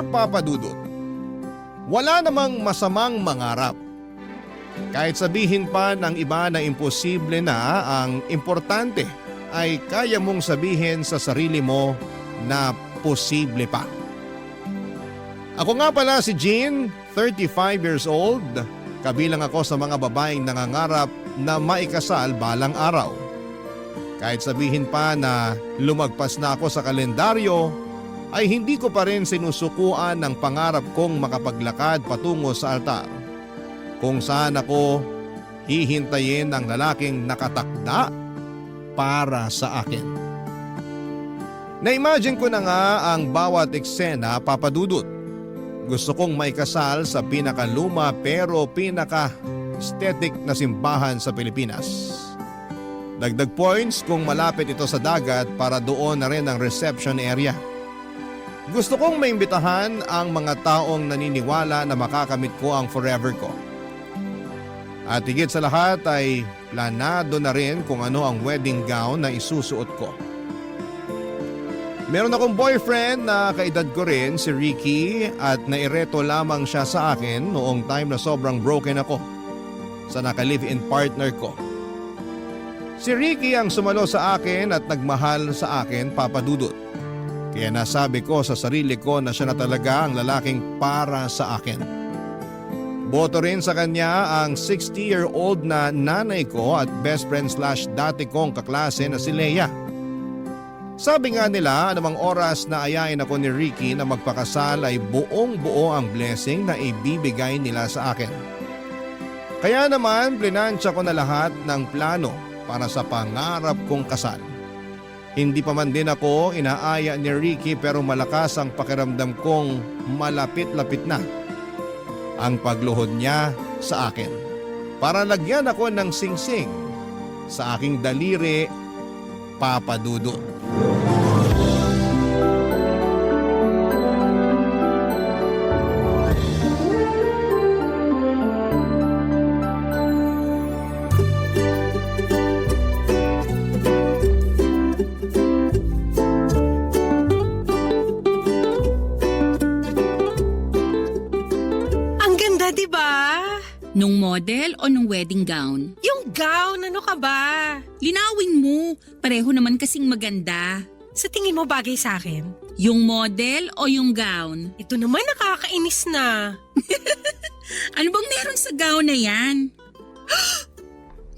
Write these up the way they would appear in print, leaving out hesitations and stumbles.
Papa Dudut, wala namang masamang mangarap. Kahit sabihin pa ng iba na imposible na, ang importante ay kaya mong sabihin sa sarili mo na posible pa. Ako nga pala si Jean, 35 years old. Kabilang ako sa mga babaeng nangangarap na maikasal balang araw. Kahit sabihin pa na lumagpas na ako sa kalendaryo, ay hindi ko pa rin sinusukuan ng pangarap kong makapaglakad patungo sa altar, kung saan ako hihintayin ng lalaking nakatakda para sa akin. Na-imagine ko na nga ang bawat eksena, Papa Dudut. Gusto kong maikasal sa pinakaluma pero pinaka-aesthetic na simbahan sa Pilipinas. Dagdag points kung malapit ito sa dagat para doon na rin ang reception area. Gusto kong maimbitahan ang mga taong naniniwala na makakamit ko ang forever ko. At higit sa lahat ay planado na rin kung ano ang wedding gown na isusuot ko. Meron akong boyfriend na kaedad ko rin, si Ricky, at naireto lamang siya sa akin noong time na sobrang broken ako sa naka-live-in partner ko. Si Ricky ang sumalo sa akin at nagmahal sa akin, Papa Dudut. Kaya nasabi ko sa sarili ko na siya na talaga ang lalaking para sa akin. Boto rin sa kanya ang 60-year-old na nanay ko at best friend / dati kong kaklase na si Leia. Sabi nga nila, anumang oras na ayain ako ni Ricky na magpakasal ay buong-buo ang blessing na ibibigay nila sa akin. Kaya naman plinansya ko na lahat ng plano para sa pangarap kong kasal. Hindi pa man din ako inaaya ni Ricky pero malakas ang pakiramdam kong malapit-lapit na ang pagluhod niya sa akin. Para lagyan ako ng singsing sa aking daliri, Papa Dudut. Nung model o nung wedding gown? Yung gown, ano ka ba? Linawin mo, pareho naman kasing maganda. Sa tingin mo bagay sa akin? Yung model o yung gown? Ito naman nakakainis na. Ano bang meron sa gown na yan?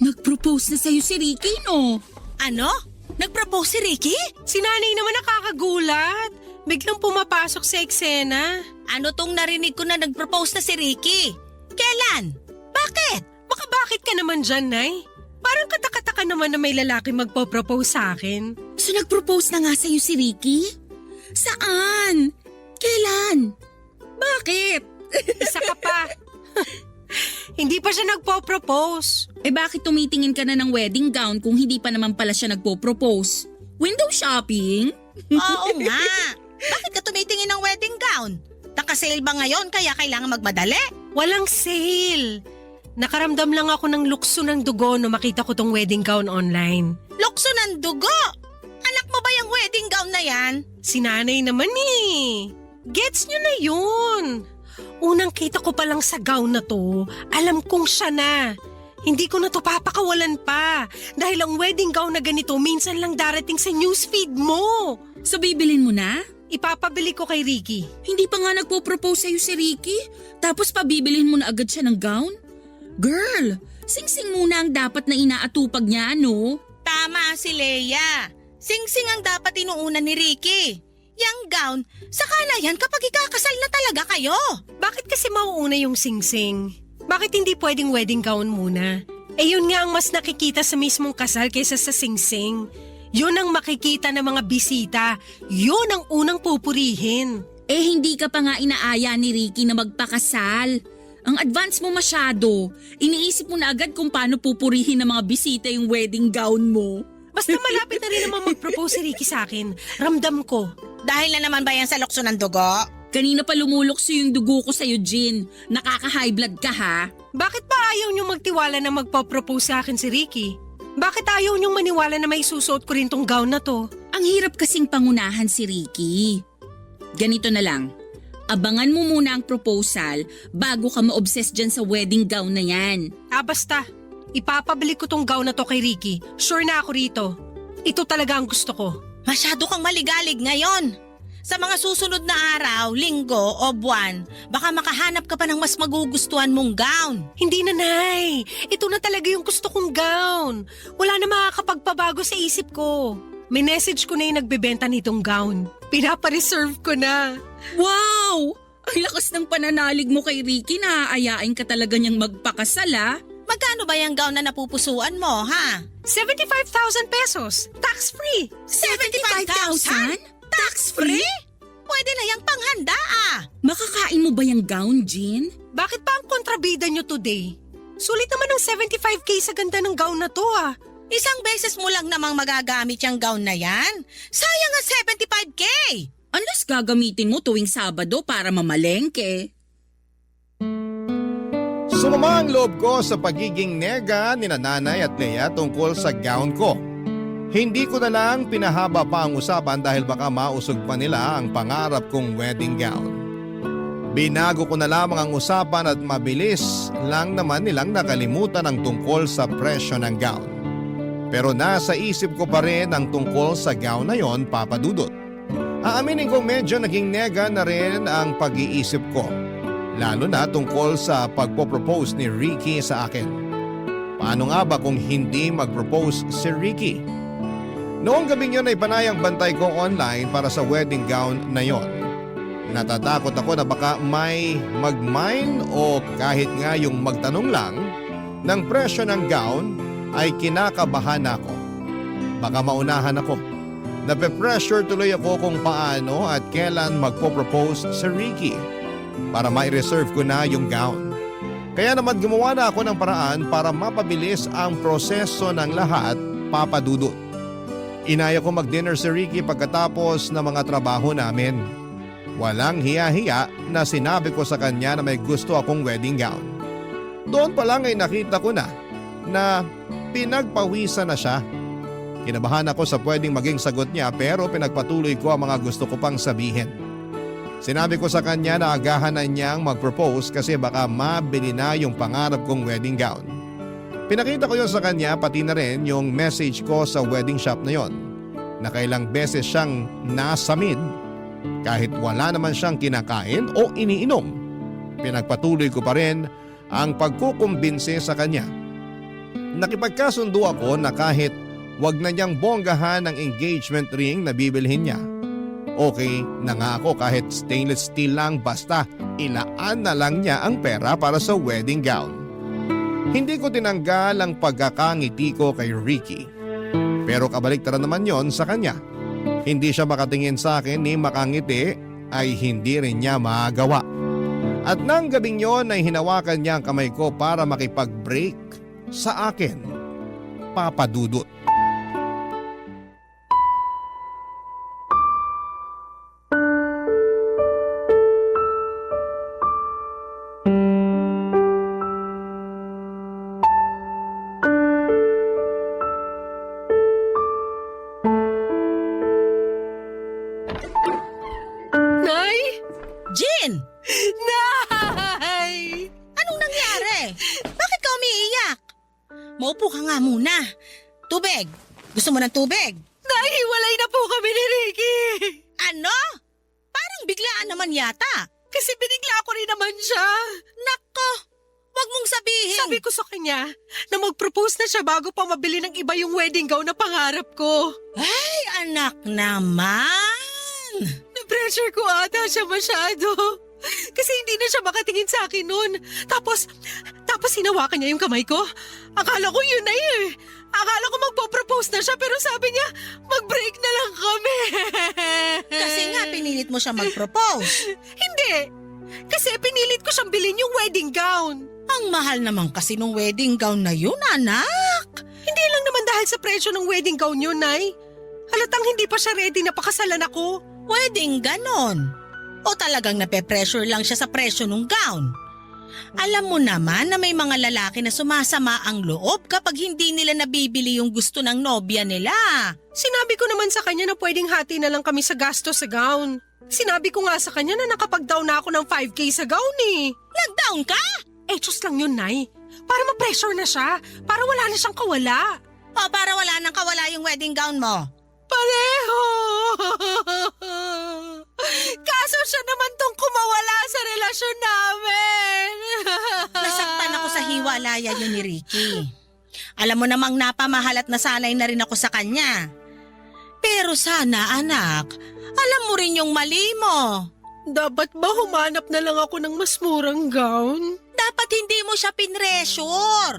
Nag-propose na sa'yo si Ricky, no? Ano? Nag-propose si Ricky? Si nanay naman nakakagulat. Biglang pumapasok sa eksena. Ano tong narinig ko na nag-propose na si Ricky? Kailan? Bakit? Baka bakit ka naman dyan, Nay? Parang katakataka naman na may lalaki magpo-propose sa akin. So nag-propose na nga sa'yo si Ricky? Saan? Kailan? Bakit? Isa ka pa. Hindi pa siya nagpo-propose. Bakit tumitingin ka na ng wedding gown kung hindi pa naman pala siya nagpo-propose? Window shopping? Oo nga. Bakit ka tumitingin ng wedding gown? Naka-sale ba ngayon kaya kailangan magmadali? Walang sale. Nakaramdam lang ako ng lukso ng dugo no makita ko tong wedding gown online. Lukso ng dugo? Anak mo ba yung wedding gown na yan? Si nanay naman eh. Gets nyo na yun. Unang kita ko pa lang sa gown na to, alam kong siya na. Hindi ko na to papakawalan pa. Dahil ang wedding gown na ganito minsan lang darating sa newsfeed mo. So bibilin mo na? Ipapabili ko kay Ricky. Hindi pa nga nagpo-propose sa'yo si Ricky, tapos pabibilhin mo na agad siya ng gown? Girl, singsing muna ang dapat na inaatupag niya, no? Tama si Leia. Singsing ang dapat inuuna ni Ricky. Yang gown, saka na yan kapag ikakasal na talaga kayo. Bakit kasi mauuna yung singsing? Bakit hindi pwedeng wedding gown muna? Yun nga ang mas nakikita sa mismong kasal kaysa sa singsing. Yun ang makikita ng mga bisita. Yun ang unang pupurihin. Hindi ka pa nga inaaya ni Ricky na magpakasal. Ang advance mo masyado. Iniisip mo na agad kung paano pupurihin ng mga bisita yung wedding gown mo. Basta malapit na rin naman mag-propose si Ricky sa akin. Ramdam ko. Dahil na naman ba yan sa lukso ng dugo? Kanina pa lumulokso yung dugo ko sa'yo, Jean. Nakaka-high blood ka, ha? Bakit pa ayaw niyong magtiwala na magpo-propose sa akin si Ricky? Bakit ayaw niyong maniwala na may susuot ko rin tong gown na to? Ang hirap kasing pangunahan si Ricky. Ganito na lang. Abangan mo muna ang proposal bago ka ma-obsess dyan sa wedding gown na yan. Basta. Ipapabili ko tong gown na to kay Ricky. Sure na ako rito. Ito talaga ang gusto ko. Masyado kang maligalig ngayon. Sa mga susunod na araw, linggo o buwan, baka makahanap ka pa ng mas magugustuhan mong gown. Hindi na, Nay. Ito na talaga yung gusto kong gown. Wala na makakapagpabago sa isip ko. May message ko na yung nagbebenta nitong gown. Pinapareserve ko na. Wow! Ang lakas ng pananalig mo kay Ricky na aayain ka talaga niyang magpakasal ah. Magkano ba yung gown na napupusuan mo, ha? 75,000 pesos. Tax-free. 75,000? Tax-free? Pwede na yung panghanda, Makakain mo ba yung gown, Jean? Bakit pa ang kontrabida nyo today? Sulit naman ang 75k sa ganda ng gown na to Isang beses mo lang namang magagamit yung gown na yan. Sayang ang 75k! Unless gagamitin mo tuwing Sabado para mamalengke. Sumama ang loob ko sa pagiging nega ni Nanay at Lea tungkol sa gown ko. Hindi ko na lang pinahaba pa ang usapan dahil baka mausog pa nila ang pangarap kong wedding gown. Binago ko na lamang ang usapan at mabilis lang naman nilang nakalimutan ang tungkol sa presyo ng gown. Pero nasa isip ko pa rin ang tungkol sa gown na yon, Papa Dudut. Aaminin kong medyo naging nega na rin ang pag-iisip ko. Lalo na tungkol sa pagpo-propose ni Ricky sa akin. Paano nga ba kung hindi mag-propose si Ricky? Noong gabing yun ay panayang bantay ko online para sa wedding gown na yon. Natatakot ako na baka may mag-mine o kahit nga yung magtanong lang ng presyo ng gown ay kinakabahan ako. Baka maunahan ako. Nape-pressure tuloy ako kung paano at kailan magpo-propose si Ricky para mai-reserve ko na yung gown. Kaya naman gumawa na ako ng paraan para mapabilis ang proseso ng lahat, Papa Dudut. Inaya ko mag-dinner si Ricky pagkatapos ng mga trabaho namin. Walang hiya-hiya na sinabi ko sa kanya na may gusto akong wedding gown. Doon pa lang ay nakita ko na pinagpawisan na siya. Kinabahan ako sa pwedeng maging sagot niya pero pinagpatuloy ko ang mga gusto ko pang sabihin. Sinabi ko sa kanya na agahan na niyang mag-propose kasi baka mabili na yung pangarap kong wedding gown. Pinakita ko yun sa kanya pati na rin yung message ko sa wedding shop na yon. Nakailang beses siyang nasamid kahit wala naman siyang kinakain o iniinom. Pinagpatuloy ko pa rin ang pagkukumbinse sa kanya. Nakipagkasundo ako na kahit wag na niyang bonggahan ang engagement ring na bibilhin niya. Okay na nga ako kahit stainless steel lang basta ilaan na lang niya ang pera para sa wedding gown. Hindi ko tinanggal ang pagkakangiti ko kay Ricky. Pero kabaliktaran naman yon sa kanya. Hindi siya makatingin sa akin ni makangiti ay hindi rin niya magawa. At nang gabing yon ay hinawakan niya ang kamay ko para makipag-break sa akin, Papa Dudut. Nay! Jean! Nay! Anong nangyari? Bakit ka umiiyak? Maupo ka nga muna. Tubig. Gusto mo ng tubig? Nahiwalay na po kami ni Ricky! Ano? Parang biglaan naman yata. Kasi binigla ko rin naman siya. Nako! Wag mong sabihin. Sabi ko sa kanya na mag-propose na siya bago pa mabili ng iba yung wedding gown na pangarap ko. Ay, anak naman! Na-pressure ko ata siya masyado. Kasi hindi na siya makatingin sa akin noon. Tapos hinawakan niya yung kamay ko. Akala ko yun na eh. Akala ko magpo-propose na siya pero sabi niya mag-break na lang kami. Kasi nga pinilit mo siya mag-propose. Hindi. Kasi pinilit ko siyang bilhin yung wedding gown. Ang mahal naman kasi nung wedding gown na yun, anak. Hindi lang naman dahil sa presyo ng wedding gown yun, Nay. Halatang hindi pa siya ready na pakasalan ako. Wedding ganon. O talagang nape-pressure lang siya sa presyo ng gown? Alam mo naman na may mga lalaki na sumasama ang loob kapag hindi nila nabibili yung gusto ng nobya nila. Sinabi ko naman sa kanya na pwedeng hati na lang kami sa gasto sa gown. Sinabi ko nga sa kanya na nakapag-down na ako ng 5K sa gown eh. Nag-down ka? Just lang yun, Nay. Para ma-pressure na siya. Para wala na siyang kawala. O para wala nang kawala yung wedding gown mo? Pareho! Kaso siya naman tong kumawala sa relasyon namin. Nasaktan ako sa hiwalayan yun ni Ricky. Alam mo namang napamahal at nasanay na rin ako sa kanya. Pero sana anak, alam mo rin yung mali mo. Dapat ba humanap na lang ako ng mas murang gown? Dapat hindi mo siya pinressure.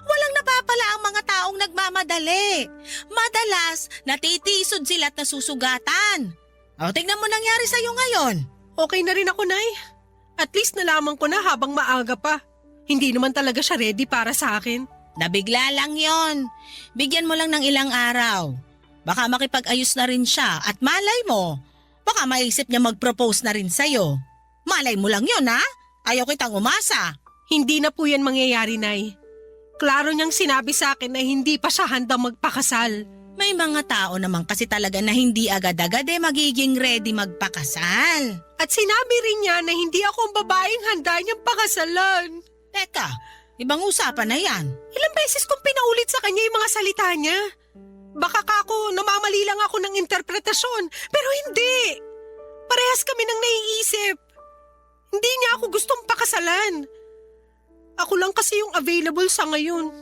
Walang napapala ang mga taong nagmamadali. Madalas, natitisod sila at nasusugatan. O, tingnan mo nangyari sa'yo ngayon. Okay na rin ako, Nay. At least nalaman ko na habang maaga pa. Hindi naman talaga siya ready para sa akin. Nabigla lang yon. Bigyan mo lang ng ilang araw. Baka makipag-ayos na rin siya at malay mo. Baka maisip niya mag-propose na rin sa'yo. Malay mo lang yon, ha? Ayaw kitang umasa. Hindi na po yan mangyayari, Nay. Klaro niyang sinabi sa akin na hindi pa siya handang magpakasal. May mga tao naman kasi talaga na hindi agad-agad magiging ready magpakasal. At sinabi rin niya na hindi ako ang babaeng handa niyang pakasalan. Teka, ibang usapan na yan. Ilang beses kong pinaulit sa kanya yung mga salita niya. Baka kako namamali lang ako ng interpretasyon, pero hindi. Parehas kami nang naiisip. Hindi niya ako gustong pakasalan. Ako lang kasi yung available sa ngayon.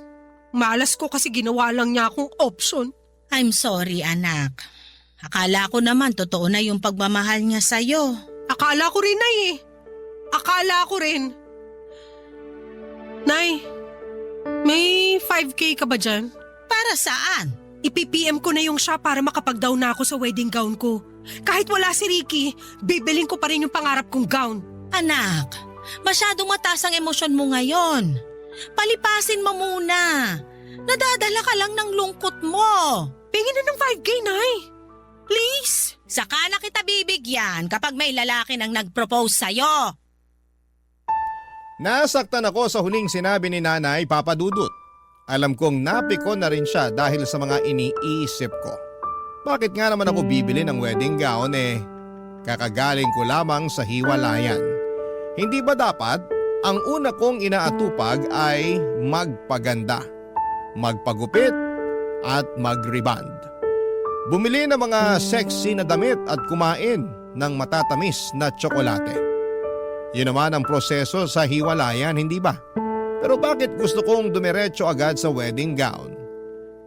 Malas ko kasi ginawa lang niya akong option. I'm sorry, anak. Akala ko naman totoo na yung pagmamahal niya sa'yo. Akala ko rin, Nay eh. Akala ko rin. Nay, may 5K ka ba dyan? Para saan? Ipi-PM ko na yung siya para makapag-down na ako sa wedding gown ko. Kahit wala si Ricky, bibiling ko pa rin yung pangarap kong gown. Anak, masyadong mataas ang emosyon mo ngayon. Palipasin mo muna. Nadadala ka lang ng lungkot mo. Pingin na ng 5K, Nay. Please. Saka na kita bibigyan kapag may lalaki nang nag-propose sa'yo. Nasaktan ako sa huling sinabi ni Nanay Papa Dudut. Alam kong napikon na rin siya dahil sa mga iniisip ko. Bakit nga naman ako bibili ng wedding gown kakagaling ko lamang sa hiwalayan. Hindi ba dapat ang una kong inaatupag ay magpaganda, magpagupit at mag-reband. Bumili ng mga sexy na damit at kumain ng matatamis na tsokolate. Yun naman ang proseso sa hiwalayan, hindi ba? Pero bakit gusto kong dumiretso agad sa wedding gown?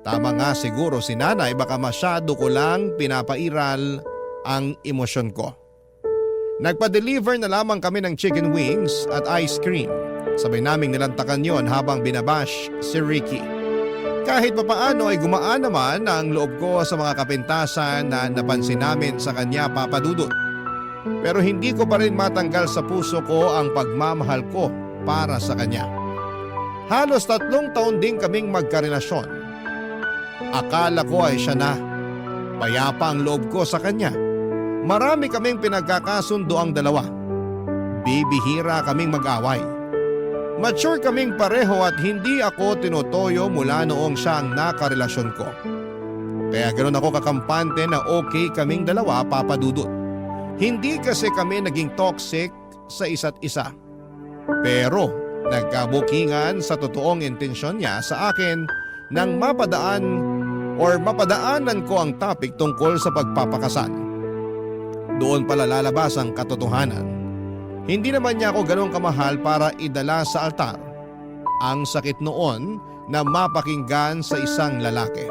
Tama nga siguro si Nanay, baka masyado ko lang pinapairal ang emosyon ko. Nagpa-deliver na lamang kami ng chicken wings at ice cream. Sabay naming nilantakan yon habang binabash si Ricky. Kahit papaano ay gumaan naman ang loob ko sa mga kapintasan na napansin namin sa kanya, Papa Dudut. Pero hindi ko pa rin matanggal sa puso ko ang pagmamahal ko para sa kanya. Halos 3 taon din kaming magkarelasyon. Akala ko ay siya na. Payapa ang loob ko sa kanya. Marami kaming pinagkakasundo ang dalawa. Bibihira kaming mag-away. Mature kaming pareho at hindi ako tinutoyo mula noong siya ang nakarelasyon ko. Kaya ganoon ako kakampante na okay kaming dalawa, Papa Dudut. Hindi kasi kami naging toxic sa isa't isa. Pero nagkabukingan sa totoong intensyon niya sa akin nang mapadaanan ko ang topic tungkol sa pagpapakasal. Doon pala lalabas ang katotohanan. Hindi naman niya ako ganun kamahal para idala sa altar. Ang sakit noon na mapakinggan sa isang lalaki.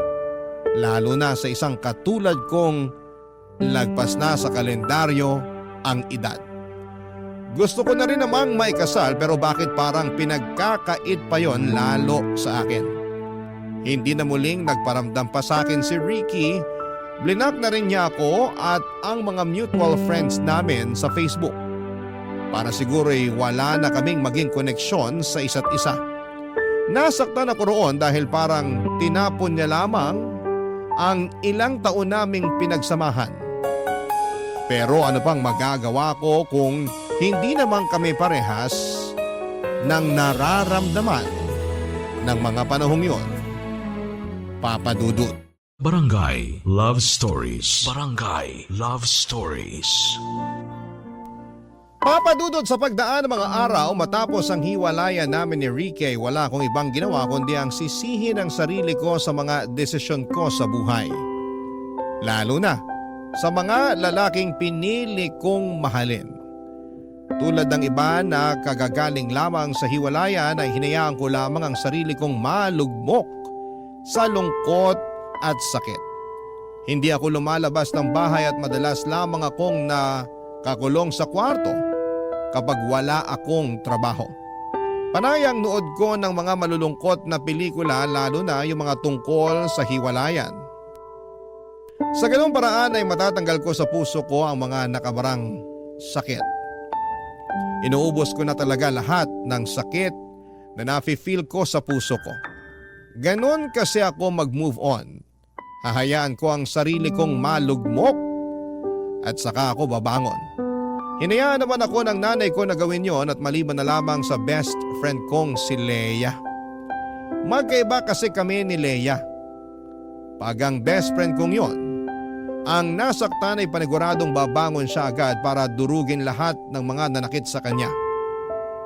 Lalo na sa isang katulad kong lagpas na sa kalendaryo ang edad. Gusto ko na rin namang maikasal pero bakit parang pinagkakait pa yon lalo sa akin. Hindi na muling nagparamdam pa sa akin si Ricky. Blinak na rin niya ako at ang mga mutual friends namin sa Facebook. Para siguro'y wala na kaming maging koneksyon sa isa't isa. Nasaktan ako roon dahil parang tinapon niya lamang ang ilang taon naming pinagsamahan. Pero ano pang magagawa ko kung hindi naman kami parehas ng nararamdaman ng mga panahong yon, Papa Dudut. Barangay Love Stories. Barangay Love Stories. Papadudod sa pagdaan ng mga araw matapos ang hiwalayan namin ni Ricky, wala akong ibang ginawa kundi ang sisihin ang sarili ko sa mga desisyon ko sa buhay. Lalo na sa mga lalaking pinili kong mahalin. Tulad ng iba na kagagaling lamang sa hiwalayan ay hinayaan ko lamang ang sarili kong malugmok sa lungkot at sakit. Hindi ako lumalabas ng bahay at madalas lamang akong nakakulong sa kwarto kapag wala akong trabaho. Panay ang nood ko ng mga malulungkot na pelikula, lalo na yung mga tungkol sa hiwalayan. Sa ganung paraan ay matatanggal ko sa puso ko ang mga nakabarang sakit. Inuubos ko na talaga lahat ng sakit na nafe-feel ko sa puso ko. Ganon kasi ako mag-move on. Hahayaan ko ang sarili kong malugmok at saka ako babangon. Hinayaan naman ako ng nanay ko na gawin yon at maliban na lamang sa best friend kong si Leia. Magkaiba kasi kami ni Leia. Pag ang best friend kong yon, ang nasaktan ay paniguradong babangon siya agad para durugin lahat ng mga nanakit sa kanya.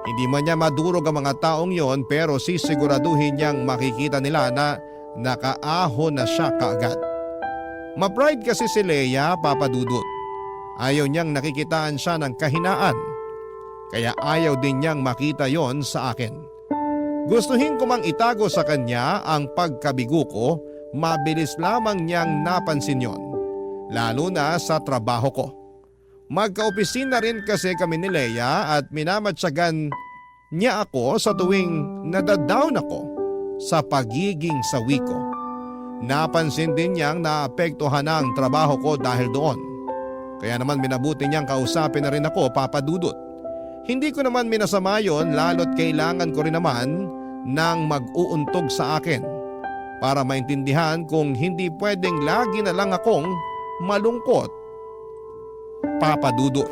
Hindi man niya madurog ang mga taong yon pero sisiguraduhin niyang makikita nila na nakaahon na siya kaagad. Ma-pride kasi si Leia, Papa Dudut. Ayaw niyang nakikitaan siya ng kahinaan. Kaya ayaw din niyang makita yon sa akin. Gustuhin ko mang itago sa kanya ang pagkabigo ko, mabilis lamang niyang napansin yon. Lalo na sa trabaho ko. Magka-opisina rin kasi kami ni Leia at minamatsagan niya ako sa tuwing nadadown ako sa pagiging sawi ko. Napansin din niyang naapektuhan ang trabaho ko dahil doon. Kaya naman minabuti niyang kausapin na rin ako, Papa Dudut. Hindi ko naman minasama yon, lalo't kailangan ko rin naman ng mag-uuntog sa akin para maintindihan kung hindi pwedeng lagi na lang akong malungkot, Papa Dudut.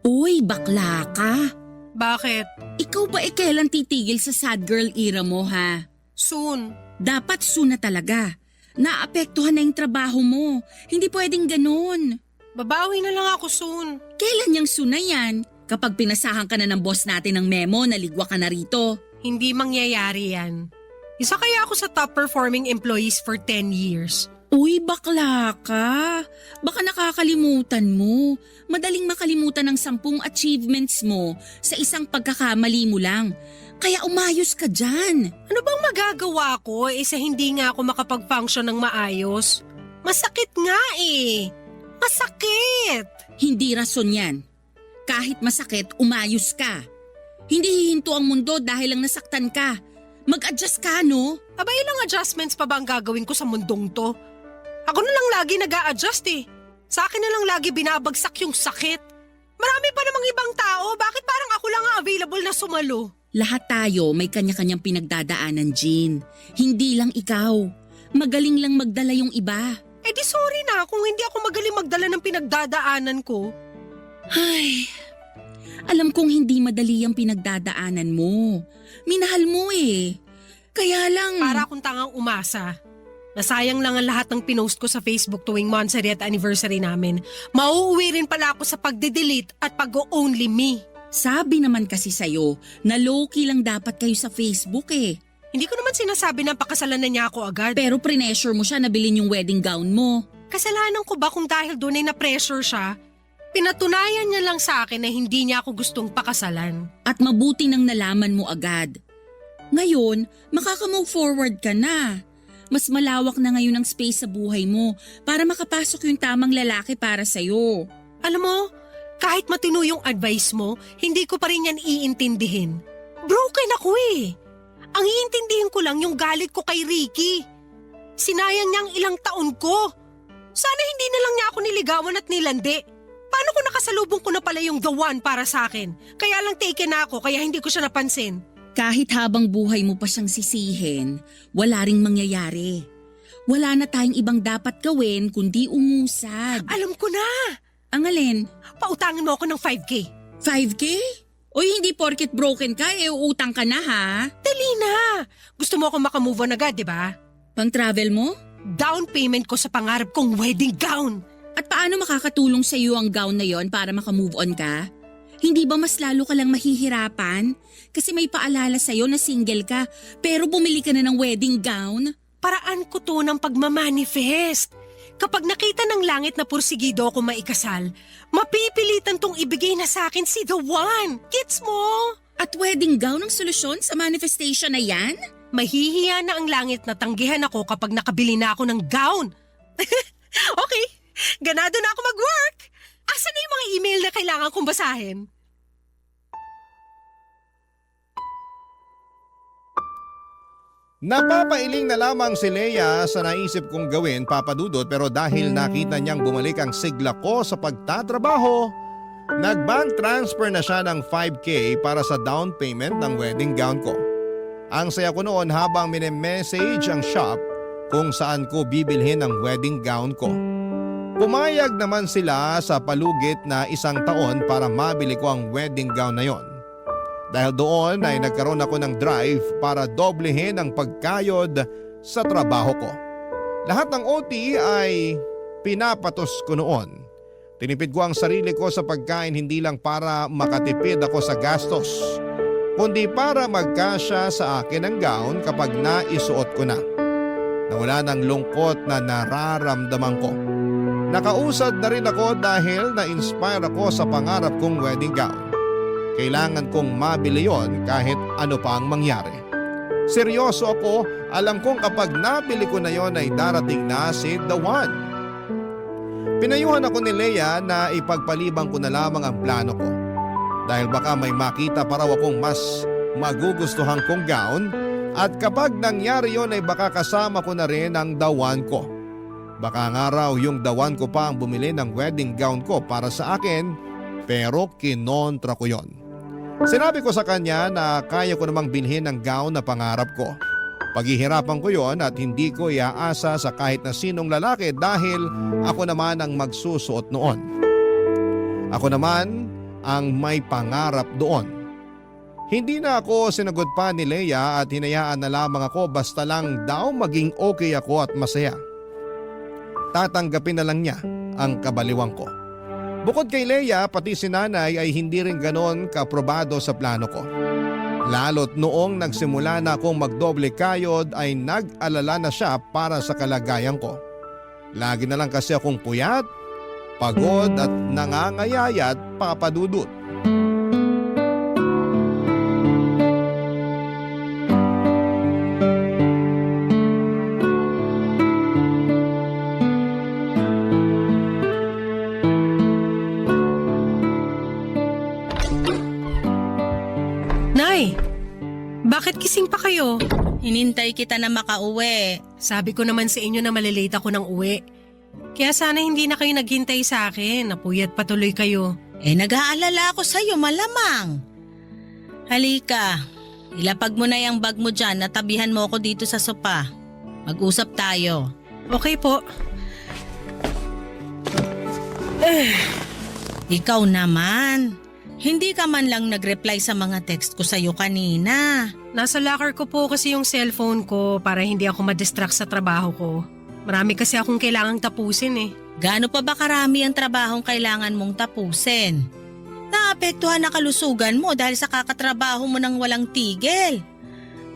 Uy, bakla ka. Bakit? Ikaw ba kailan titigil sa sad girl era mo ha? Soon. Dapat soon na talaga. Naapektuhan na yung trabaho mo. Hindi pwedeng ganun. Babawi na lang ako soon. Kailan yung soon na yan? Kapag pinasahan ka na ng boss natin ng memo, naligwa ka na rito. Hindi mangyayari yan. Isa kaya ako sa top performing employees for 10 years. Uy, bakla ka. Baka nakakalimutan mo. Madaling makalimutan ang 10 achievements mo sa isang pagkakamali mo lang. Kaya umayos ka dyan. Ano bang magagawa ko sa hindi nga ako makapag-function ng maayos? Masakit nga eh. Masakit. Hindi rason yan. Kahit masakit, umayos ka. Hindi hihinto ang mundo dahil lang nasaktan ka. Mag-adjust ka, no? Aba, ilang adjustments pa ba ang gagawin ko sa mundong to? Ako na lang lagi nag-a-adjust eh. Sa akin na lang lagi binabagsak yung sakit. Marami pa namang ibang tao, bakit parang ako lang ang available na sumalo? Lahat tayo may kanya-kanyang pinagdadaanan, Jean. Hindi lang ikaw. Magaling lang magdala yung iba. Eh di sorry na kung hindi ako magaling magdala ng pinagdadaanan ko. Ay, alam kong hindi madali ang pinagdadaanan mo. Minahal mo eh. Kaya lang… Para akong tangang umasa. Nasayang lang ang lahat ng pinost ko sa Facebook tuwing monthsary at anniversary namin. Mauuwi rin pala ako sa pagde-delete at pag-only me. Sabi naman kasi sa'yo na low-key lang dapat kayo sa Facebook eh. Hindi ko naman sinasabi na pakasalan na niya ako agad. Pero pressure mo siya na bilhin yung wedding gown mo. Kasalanan ko ba kung dahil doon ay na-pressure siya? Pinatunayan niya lang sa akin na hindi niya ako gustong pakasalan. At mabuti nang nalaman mo agad. Ngayon, makaka-move forward ka na. Mas malawak na ngayon ang space sa buhay mo para makapasok yung tamang lalaki para sa'yo. Alam mo, kahit matino yung advice mo, hindi ko pa rin yan iintindihin. Broken ako eh. Ang iintindihin ko lang yung galit ko kay Ricky. Sinayang niyang ilang taon ko. Sana hindi na lang niya ako niligawan at nilandi. Paano kung nakasalubong ko na pala yung the one para sa akin? Kaya lang taken na ako kaya hindi ko siya napansin. Kahit habang buhay mo pa siyang sisihin, wala ring mangyayari. Wala na tayong ibang dapat gawin kundi umusad. Alam ko na! Ang alin? Pautangin mo ako ng 5K. 5K? Uy, hindi porket broken ka, uutang ka na ha? Dali na! Gusto mo akong makamove on agad, di ba? Pang travel mo? Down payment ko sa pangarap kong wedding gown. At paano makakatulong sa iyo ang gown na yon para makamove on ka? Hindi ba mas lalo ka lang mahihirapan? Kasi may paalala sa'yo na single ka, pero bumili ka na ng wedding gown? Paraan ko to ng pagmamanifest. Kapag nakita ng langit na pursigido ako maikasal, mapipilitan tong ibigay na sa akin si the one. Gets mo? At wedding gown ang solusyon sa manifestation na yan? Mahihiya na ang langit na tanggihan ako kapag nakabili na ako ng gown. Okay, ganado na ako mag-work. Asan na yung mga email na kailangan kong basahin? Napapailing na lamang si Leia sa naisip kong gawin, Papa Dudut, pero dahil nakita niyang bumalik ang sigla ko sa pagtatrabaho, nag-bank transfer na siya ng 5K para sa down payment ng wedding gown ko. Ang saya ko noon habang mini-message ang shop kung saan ko bibilhin ang wedding gown ko. Pumayag naman sila sa palugit na 1 taon para mabili ko ang wedding gown na yon. Dahil doon ay nagkaroon ako ng drive para doblehin ang pagkayod sa trabaho ko. Lahat ng OT ay pinapatos ko noon. Tinipid ko ang sarili ko sa pagkain hindi lang para makatipid ako sa gastos, kundi para magkasya sa akin ang gown kapag naisuot ko na. Nawala ng lungkot na nararamdaman ko. Nakausad na rin ako dahil na-inspire ako sa pangarap kong wedding gown. Kailangan kong mabili yon kahit ano pa ang mangyari. Seryoso ako, alam kong kapag nabili ko na yon ay darating na si the one. Pinayuhan ako ni Leia na ipagpalibang ko na lamang ang plano ko. Dahil baka may makita pa raw akong mas magugustuhan kong gown at kapag nangyari yon ay baka kasama ko na rin ang the one ko. Baka nga raw yung the one ko pa ang bumili ng wedding gown ko para sa akin, pero kinontra ko yon. Sinabi ko sa kanya na kaya ko namang bilhin ang gown na pangarap ko. Paghihirapan ko yon at hindi ko iaasa sa kahit na sinong lalaki dahil ako naman ang magsusuot noon. Ako naman ang may pangarap doon. Hindi na ako sinagot pa ni Leia at hinayaan na lamang ako basta lang daw maging okay ako at masaya. Tatanggapin na lang niya ang kabaliwang ko. Bukod kay Leia, pati si nanay ay hindi rin ganon kaaprobado sa plano ko. Lalo't noong nagsimula na akong magdoble kayod ay nag-alala na siya para sa kalagayan ko. Lagi na lang kasi akong puyat, pagod at nangangayayat, Papa Dudut. Nay, bakit gising pa kayo? Hinintay kita na makauwi. Sabi ko naman sa inyo na malilate ako ng uwi. Kaya sana hindi na kayo naghintay sa akin. Napuyat patuloy kayo. Nag-aalala ako sa'yo, malamang. Halika, ilapag mo na yung bag mo dyan, natabihan mo ako dito sa sopa. Mag-usap tayo. Okay po. Ikaw naman. Hindi ka man lang nag-reply sa mga text ko sa'yo kanina. Nasa locker ko po kasi yung cellphone ko para hindi ako madistract sa trabaho ko. Marami kasi akong kailangang tapusin eh. Gaano pa ba karami ang trabahong kailangan mong tapusin? Naapektuhan na kalusugan mo dahil sa kakatrabaho mo ng walang tigil.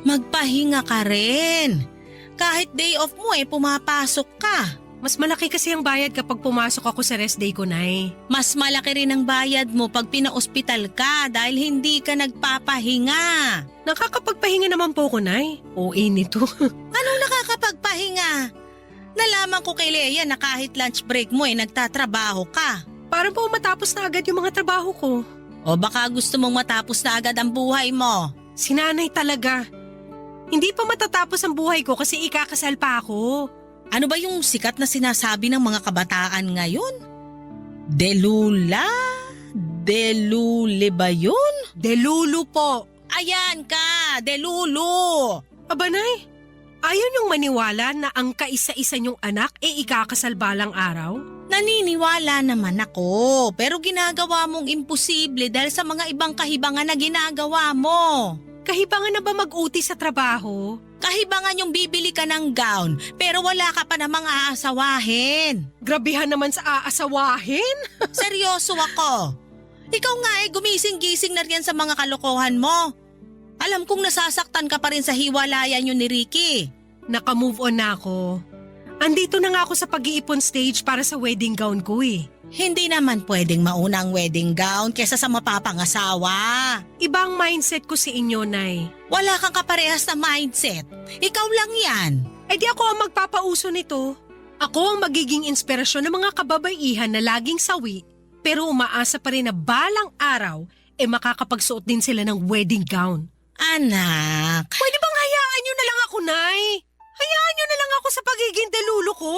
Magpahinga ka rin. Kahit day off mo pumapasok ka. Mas malaki kasi ang bayad kapag pumasok ako sa rest day ko, Nay. Mas malaki rin ang bayad mo pag pina-ospital ka dahil hindi ka nagpapahinga. Nakakapagpahinga naman po ko, Nay. OA nito. Anong nakakapagpahinga? Nalaman ko kay Leia na kahit lunch break mo nagtatrabaho ka. Parang po matapos na agad yung mga trabaho ko. O baka gusto mong matapos na agad ang buhay mo? Sinanay talaga. Hindi pa matatapos ang buhay ko kasi ikakasal pa ako. Ano ba yung sikat na sinasabi ng mga kabataan ngayon? Delula? Delule ba yun? Delulu po. Ayan ka! ka, Delulu. Aba, Nay, ayaw niyong maniwala na ang kaisa-isa niyong anak ikakasal balang araw? Naniniwala naman ako, pero ginagawa mong imposible dahil sa mga ibang kahibangan na ginagawa mo. Kahibangan na ba mag-uti sa trabaho? Kahibangan yung bibili ka ng gown, pero wala ka pa namang aasawahin. Grabihan naman sa aasawahin. Seryoso ako. Ikaw nga gumising-gising na riyan sa mga kalokohan mo. Alam kong nasasaktan ka pa rin sa hiwalayan yun ni Ricky. Naka-move on na ako. Andito na nga ako sa pag-iipon stage para sa wedding gown ko eh. Hindi naman pwedeng mauna ang wedding gown kesa sa mapapangasawa. Ibang mindset ko si inyo, Nay. Wala kang kaparehas na mindset. Ikaw lang yan. Eh di ako ang magpapauso nito. Ako ang magiging inspirasyon ng mga kababaihan na laging sawi, pero umaasa pa rin na balang araw makakapagsuot din sila ng wedding gown. Anak. Pwede bang hayaan nyo na lang ako, Nay? Hayaan nyo na lang ako sa pagiging delulo ko.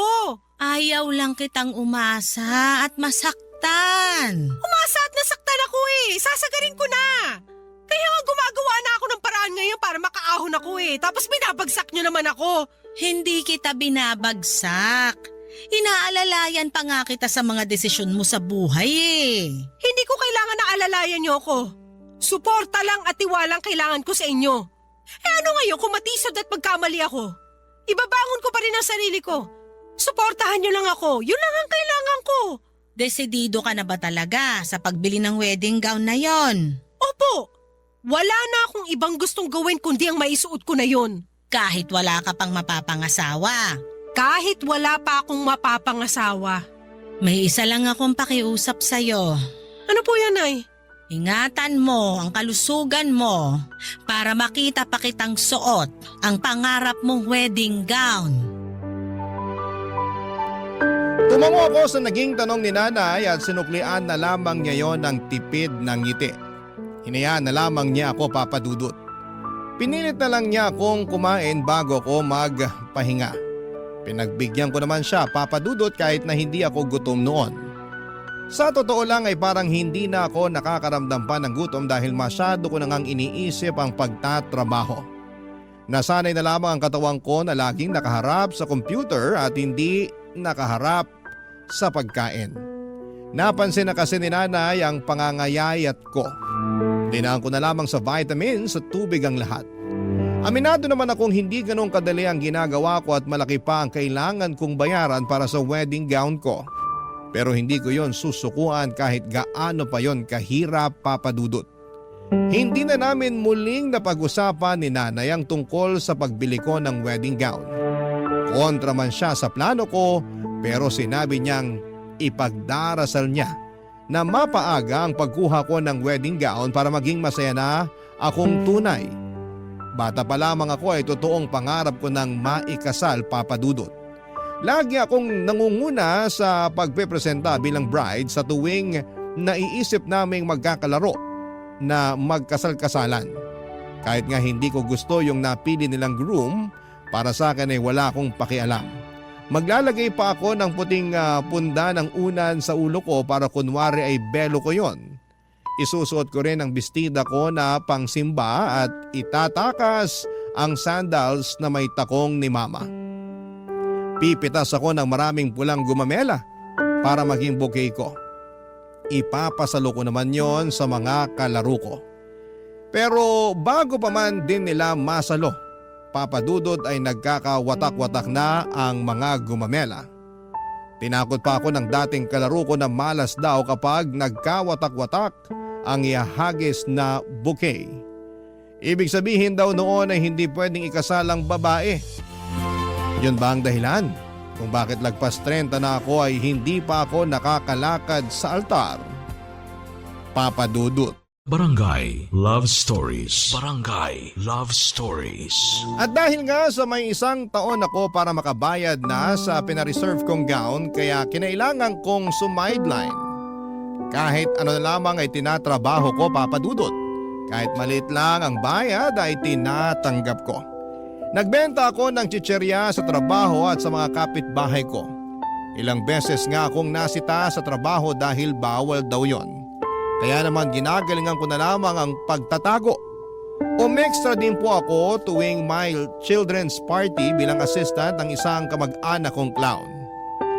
Ayaw lang kitang umasa at masaktan. Umasa at nasaktan ako Sasagarin ko na. Kaya nga gumagawa na ako ng paraan ngayon para makaahon ako Tapos binabagsak nyo naman ako. Hindi kita binabagsak. Inaalalayan pa nga kita sa mga desisyon mo sa buhay Hindi ko kailangan na alalayan nyo ako. Suporta lang at tiwalang kailangan ko sa inyo. Ano ngayon kung matisod at magkamali ako? Ibabangon ko pa rin ang sarili ko. Suportahan nyo lang ako. Yun lang ang kailangan ko. Desidido ka na ba talaga sa pagbili ng wedding gown na yon? Opo. Wala na akong ibang gustong gawin kundi ang maisuot ko na yon. Kahit wala ka pang mapapangasawa. Kahit wala pa akong mapapangasawa. May isa lang akong pakiusap sa'yo. Ano po yan, Nay? Ingatan mo ang kalusugan mo para makita pa kitang suot ang pangarap mong wedding gown. Tumango ako sa naging tanong ni nanay at sinuklian na lamang niya yon ng tipid ng ngiti. Hinayaan na lamang niya ako papadudot. Pinilit na lang niya akong kumain bago ako magpahinga. Pinagbigyan ko naman siya papadudot kahit na hindi ako gutom noon. Sa totoo lang ay parang hindi na ako nakakaramdam pa ng gutom dahil masyado ko nang iniisip ang pagtatrabaho. Nasanay na lamang ang katawan ko na laging nakaharap sa computer at hindi nakaharap sa pagkain. Napansin na kasi ni nanay ang pangangayayat ko. Dinaan ko na lamang sa vitamins at tubig ang lahat. Aminado naman akong hindi ganong kadali ang ginagawa ko at malaki pa ang kailangan kong bayaran para sa wedding gown ko. Pero hindi ko yon susukuan kahit gaano pa yon kahirap papadudot. Hindi na namin muling napag-usapan ni nanay ang tungkol sa pagbili ko ng wedding gown. Kontra man siya sa plano ko pero sinabi niyang ipagdarasal niya na mapaaga ang pagkuha ko ng wedding gown para maging masaya na akong tunay. Bata pa lamang ako ay totoong pangarap ko ng maikasal papadudot. Lagi akong nangunguna sa pagpepresenta bilang bride sa tuwing naiisip naming magkakalaro na magkasal-kasalan. Kahit nga hindi ko gusto yung napili nilang groom, para sa akin ay wala akong pakialam. Maglalagay pa ako ng puting punda ng unan sa ulo ko para kunwari ay belo ko yon. Isusuot ko rin ang bestida ko na pangsimba at itatakas ang sandals na may takong ni mama. Pipitas ako ng maraming pulang gumamela para maging bouquet ko. Ipapasalo ko naman yon sa mga kalaro ko. Pero bago pa man din nila masalo, papadudod ay nagkakawatak-watak na ang mga gumamela. Tinakot pa ako ng dating kalaro ko na malas daw kapag nagkawatak-watak ang ihahagis na bouquet. Ibig sabihin daw noon ay hindi pwedeng ikasal ang babae. Yun ba ang dahilan kung bakit lagpas 30 na ako ay hindi pa ako nakakalakad sa altar? Papadudot. Barangay Love Stories. Barangay Love Stories. At dahil nga sa may isang taon ako para makabayad na sa pinareserve kong gown kaya kinailangan kong sumideline. Kahit ano na lamang ay tinatrabaho ko papadudot. Kahit maliit lang ang bayad ay tinatanggap ko. Nagbenta ako ng chicherya sa trabaho at sa mga kapitbahay ko. Ilang beses nga akong nasita sa trabaho dahil bawal daw yon. Kaya naman ginagalingan ko na lamang ang pagtatago. Umextra din po ako tuwing my children's party bilang assistant ng isang kamag-anak kong clown.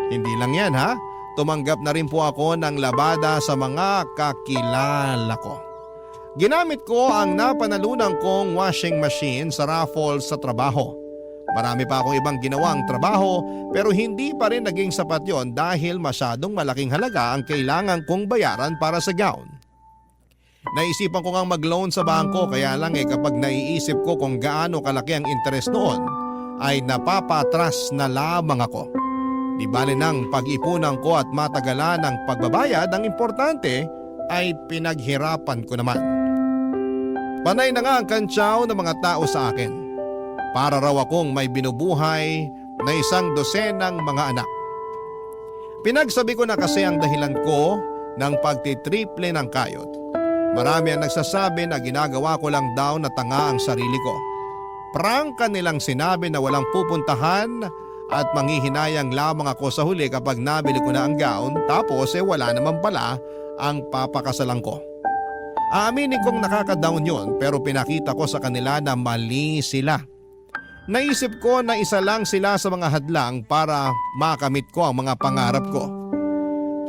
Hindi lang yan ha, tumanggap na rin po ako ng labada sa mga kakilala ko. Ginamit ko ang napanalunan kong washing machine sa raffle sa trabaho. Marami pa akong ibang ginawang trabaho pero hindi pa rin naging sapat yon dahil masyadong malaking halaga ang kailangan kong bayaran para sa gown. Naisipan ko ngang mag-loan sa bangko kaya lang kapag naiisip ko kung gaano kalaki ang interest noon ay napapatras na lamang ako. Di bali nang pag-ipunan ko at matagalan ng pagbabayad, ang importante ay pinaghirapan ko naman. Panay na nga ang kantsaw ng mga tao sa akin. Para raw akong may binubuhay na 100 mga anak. Pinagsabi ko na kasi ang dahilan ko ng pagtitriple ng kayod. Marami ang nagsasabi na ginagawa ko lang daw na tanga ang sarili ko. Prangka nilang sinabi na walang pupuntahan at manghihinayang lamang ako sa huli kapag nabili ko na ang gown tapos wala naman pala ang papakasalan ko. Aaminin kong nakaka-down yun pero pinakita ko sa kanila na mali sila. Naisip ko na isa lang sila sa mga hadlang para makamit ko ang mga pangarap ko.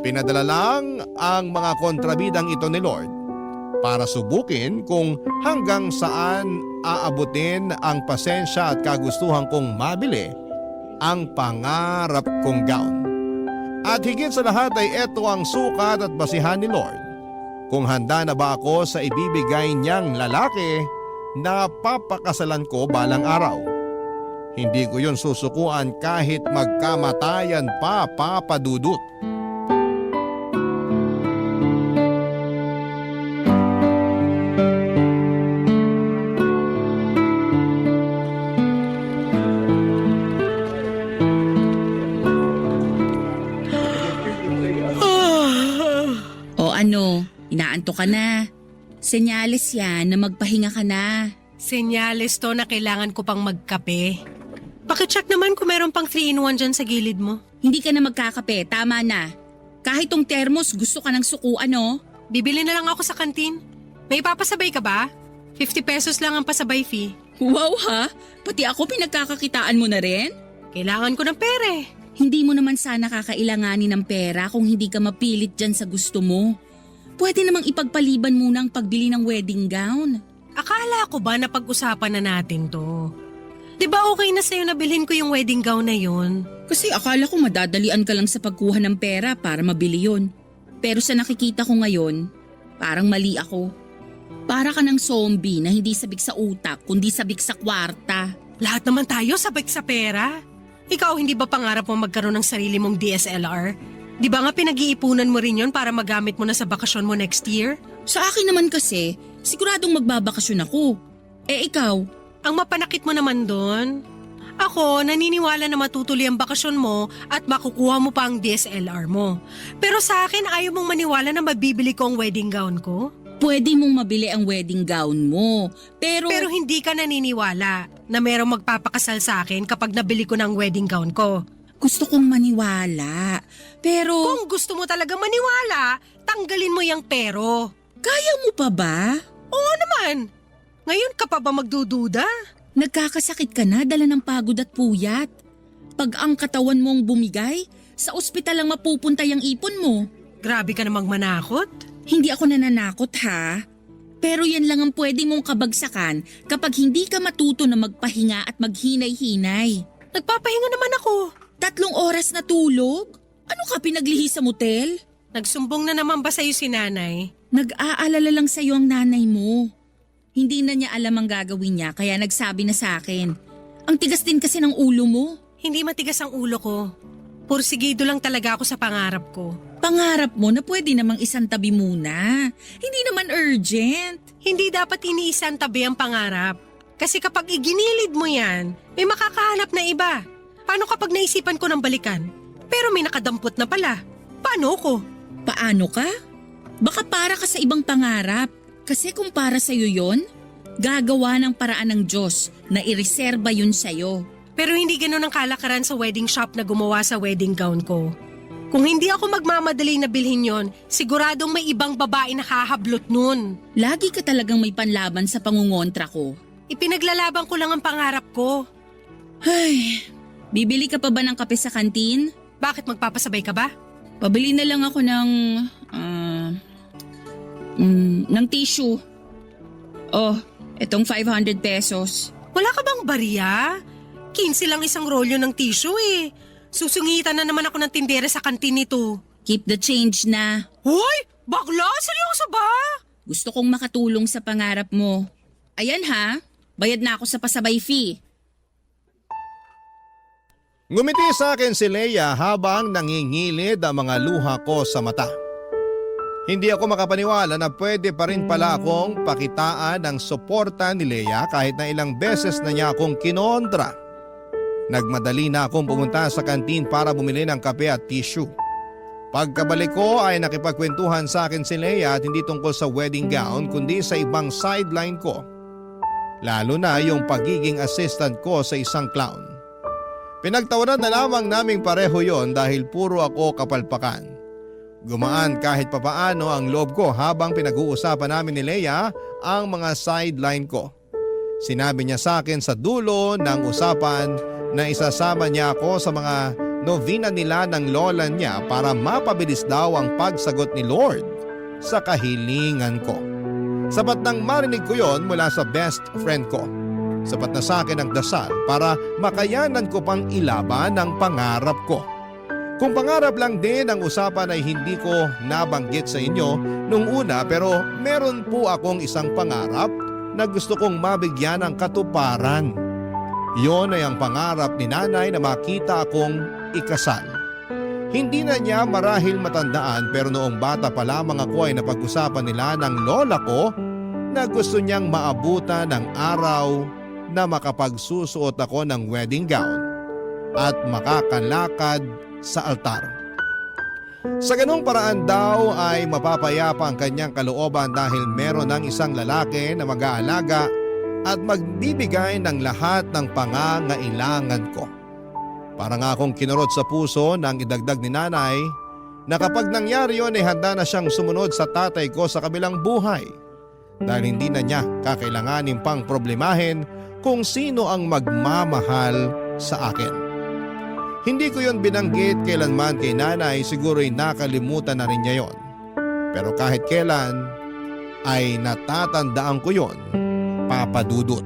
Pinadala lang ang mga kontrabidang ito ni Lord para subukin kung hanggang saan aabutin ang pasensya at kagustuhan kong mabili ang pangarap kong gown. At higit sa lahat ay ito ang sukat at basihan ni Lord kung handa na ba ako sa ibibigay niyang lalaki na papakasalan ko balang araw. Hindi ko yun susukuan kahit magkamatayan pa, Papa Dudut. O ano, inaantok ka na. Senyales yan na magpahinga ka na. Senyales to na kailangan ko pang magkape. Pakicheck naman kung meron pang 3-in-1 dyan sa gilid mo. Hindi ka na magkakape, tama na. Kahit tong thermos gusto ka ng sukuan, no? Bibili na lang ako sa kantin. May papasabay ka ba? 50 pesos lang ang pasabay fee. Wow ha? Pati ako pinagkakakitaan mo na rin? Kailangan ko ng pere. Hindi mo naman sana kakailanganin ng pera kung hindi ka mapilit dyan sa gusto mo. Pwede namang ipagpaliban muna ang pagbili ng wedding gown. Akala ko ba na pag-usapan na natin to? Di ba okay na sa'yo na bilhin ko yung wedding gown na yun? Kasi akala ko madadalian ka lang sa pagkuha ng pera para mabili yon. Pero sa nakikita ko ngayon, parang mali ako. Para ka ng zombie na hindi sabik sa utak kundi sabik sa kwarta. Lahat naman tayo sabik sa pera. Ikaw hindi ba pangarap mo magkaroon ng sarili mong DSLR? Di ba nga pinag-iipunan mo rin yon para magamit mo na sa bakasyon mo next year? Sa akin naman kasi, siguradong magbabakasyon ako. Eh ikaw? Ang mapanakit mo naman doon. Ako, naniniwala na matutuloy ang bakasyon mo at makukuha mo pa ang DSLR mo. Pero sa akin, ayaw mong maniwala na mabibili ko ang wedding gown ko? Pwede mong mabili ang wedding gown mo. Pero hindi ka naniniwala na merong magpapakasal sa akin kapag nabili ko ng wedding gown ko. gusto kong maniwala. Pero Kung gusto mo talaga maniwala, tanggalin mo yung pero. kaya mo pa ba? Oo naman. Ngayon ka pa ba magdududa? Nagkakasakit ka na dala ng pagod at puyat. Pag ang katawan mong bumigay, sa ospital lang mapupunta yung ipon mo. Grabe ka namang manakot. Hindi ako nananakot ha. Pero yan lang ang pwede mong kabagsakan kapag hindi ka matuto na magpahinga at maghinay-hinay. Nagpapahinga naman ako. 3 oras na tulog? Ano ka pinaglihi sa motel? Nagsumbong na naman ba sa'yo si nanay? Nag-aalala lang sa'yo ang nanay mo. Hindi na niya alam ang gagawin niya kaya nagsabi na sa akin. Ang tigas din kasi ng ulo mo. Hindi matigas ang ulo ko. Pursigido lang talaga ako sa pangarap ko. Pangarap mo na pwede namang isang tabi muna. Hindi naman urgent. Hindi dapat iniisang tabi ang pangarap. Kasi kapag iginilid mo yan, may makakahanap na iba. Paano kapag naisipan ko ng balikan? Pero may nakadampot na pala. Paano ko? Paano ka? Baka para ka sa ibang pangarap. Kasi kung para sa'yo yon, gagawa ng paraan ng Diyos na ireserba yun sa'yo. Pero hindi ganun ang kalakaran sa wedding shop na gumawa sa wedding gown ko. Kung hindi ako magmamadali na bilhin yon, siguradong may ibang babae na kahablot nun. Lagi ka talagang may panlaban sa pangungontra ko. Ipinaglalaban ko lang ang pangarap ko. Ay, bibili ka pa ba ng kape sa kantin? Bakit magpapasabay ka ba? Pabili na lang ako ng tissue. Oh, etong 500 pesos. Wala ka bang barya? 15 lang isang rolyo ng tissue eh. Susungitan na naman ako ng tindera sa kantin nito. Keep the change na. Hoy! Bakla? Seryoso ba? Gusto kong makatulong sa pangarap mo. Ayan ha, bayad na ako sa pasabay fee. Ngumiti sa akin si Leia habang nangingilid ang mga luha ko sa mata. Hindi ako makapaniwala na pwede pa rin pala akong pakitaan ng suporta ni Leia kahit na ilang beses na niya akong kinontra. Nagmadali na akong pumunta sa kantin para bumili ng kape at tissue. Pagkabalik ko ay nakipagkwentuhan sa akin si Leia at hindi tungkol sa wedding gown kundi sa ibang sideline ko. Lalo na yung pagiging assistant ko sa isang clown. Pinagtawanan na lamang naming pareho yon dahil puro ako kapalpakan. Gumaan kahit papaano ang loob ko habang pinag-uusapan namin ni Leia ang mga sideline ko. Sinabi niya sa akin sa dulo ng usapan na isasama niya ako sa mga novena nila ng lola niya para mapabilis daw ang pagsagot ni Lord sa kahilingan ko. Sapat nang marinig ko yon mula sa best friend ko. Sapat na sa akin ang dasal para makayanan ko pang ilaban ang pangarap ko. Kung pangarap lang din ang usapan ay hindi ko nabanggit sa inyo nung una pero meron po akong isang pangarap na gusto kong mabigyan ng katuparan. Yon ay ang pangarap ni nanay na makita akong ikasal. Hindi na niya marahil matandaan pero noong bata pa lamang ako ay napag-usapan nila ng lola ko na gusto niyang maabutan ng araw na makapagsusuot ako ng wedding gown at makakalakad sa altar. Sa ganung paraan daw ay mapapayapa ang kanyang kalooban dahil meron ng isang lalaki na mag-aalaga at magbibigay ng lahat ng pangangailangan ko. Para nga akong kinurot sa puso nang idagdag ni nanay na kapag nangyari yon ay handa na siyang sumunod sa tatay ko sa kabilang buhay dahil hindi na niya kakailanganin pang problemahin kung sino ang magmamahal sa akin. Hindi ko yon binanggit kailanman kay nanay, siguro'y nakalimutan na rin niya yon. Pero kahit kailan ay natatandaan ko yon, Papa Dudut.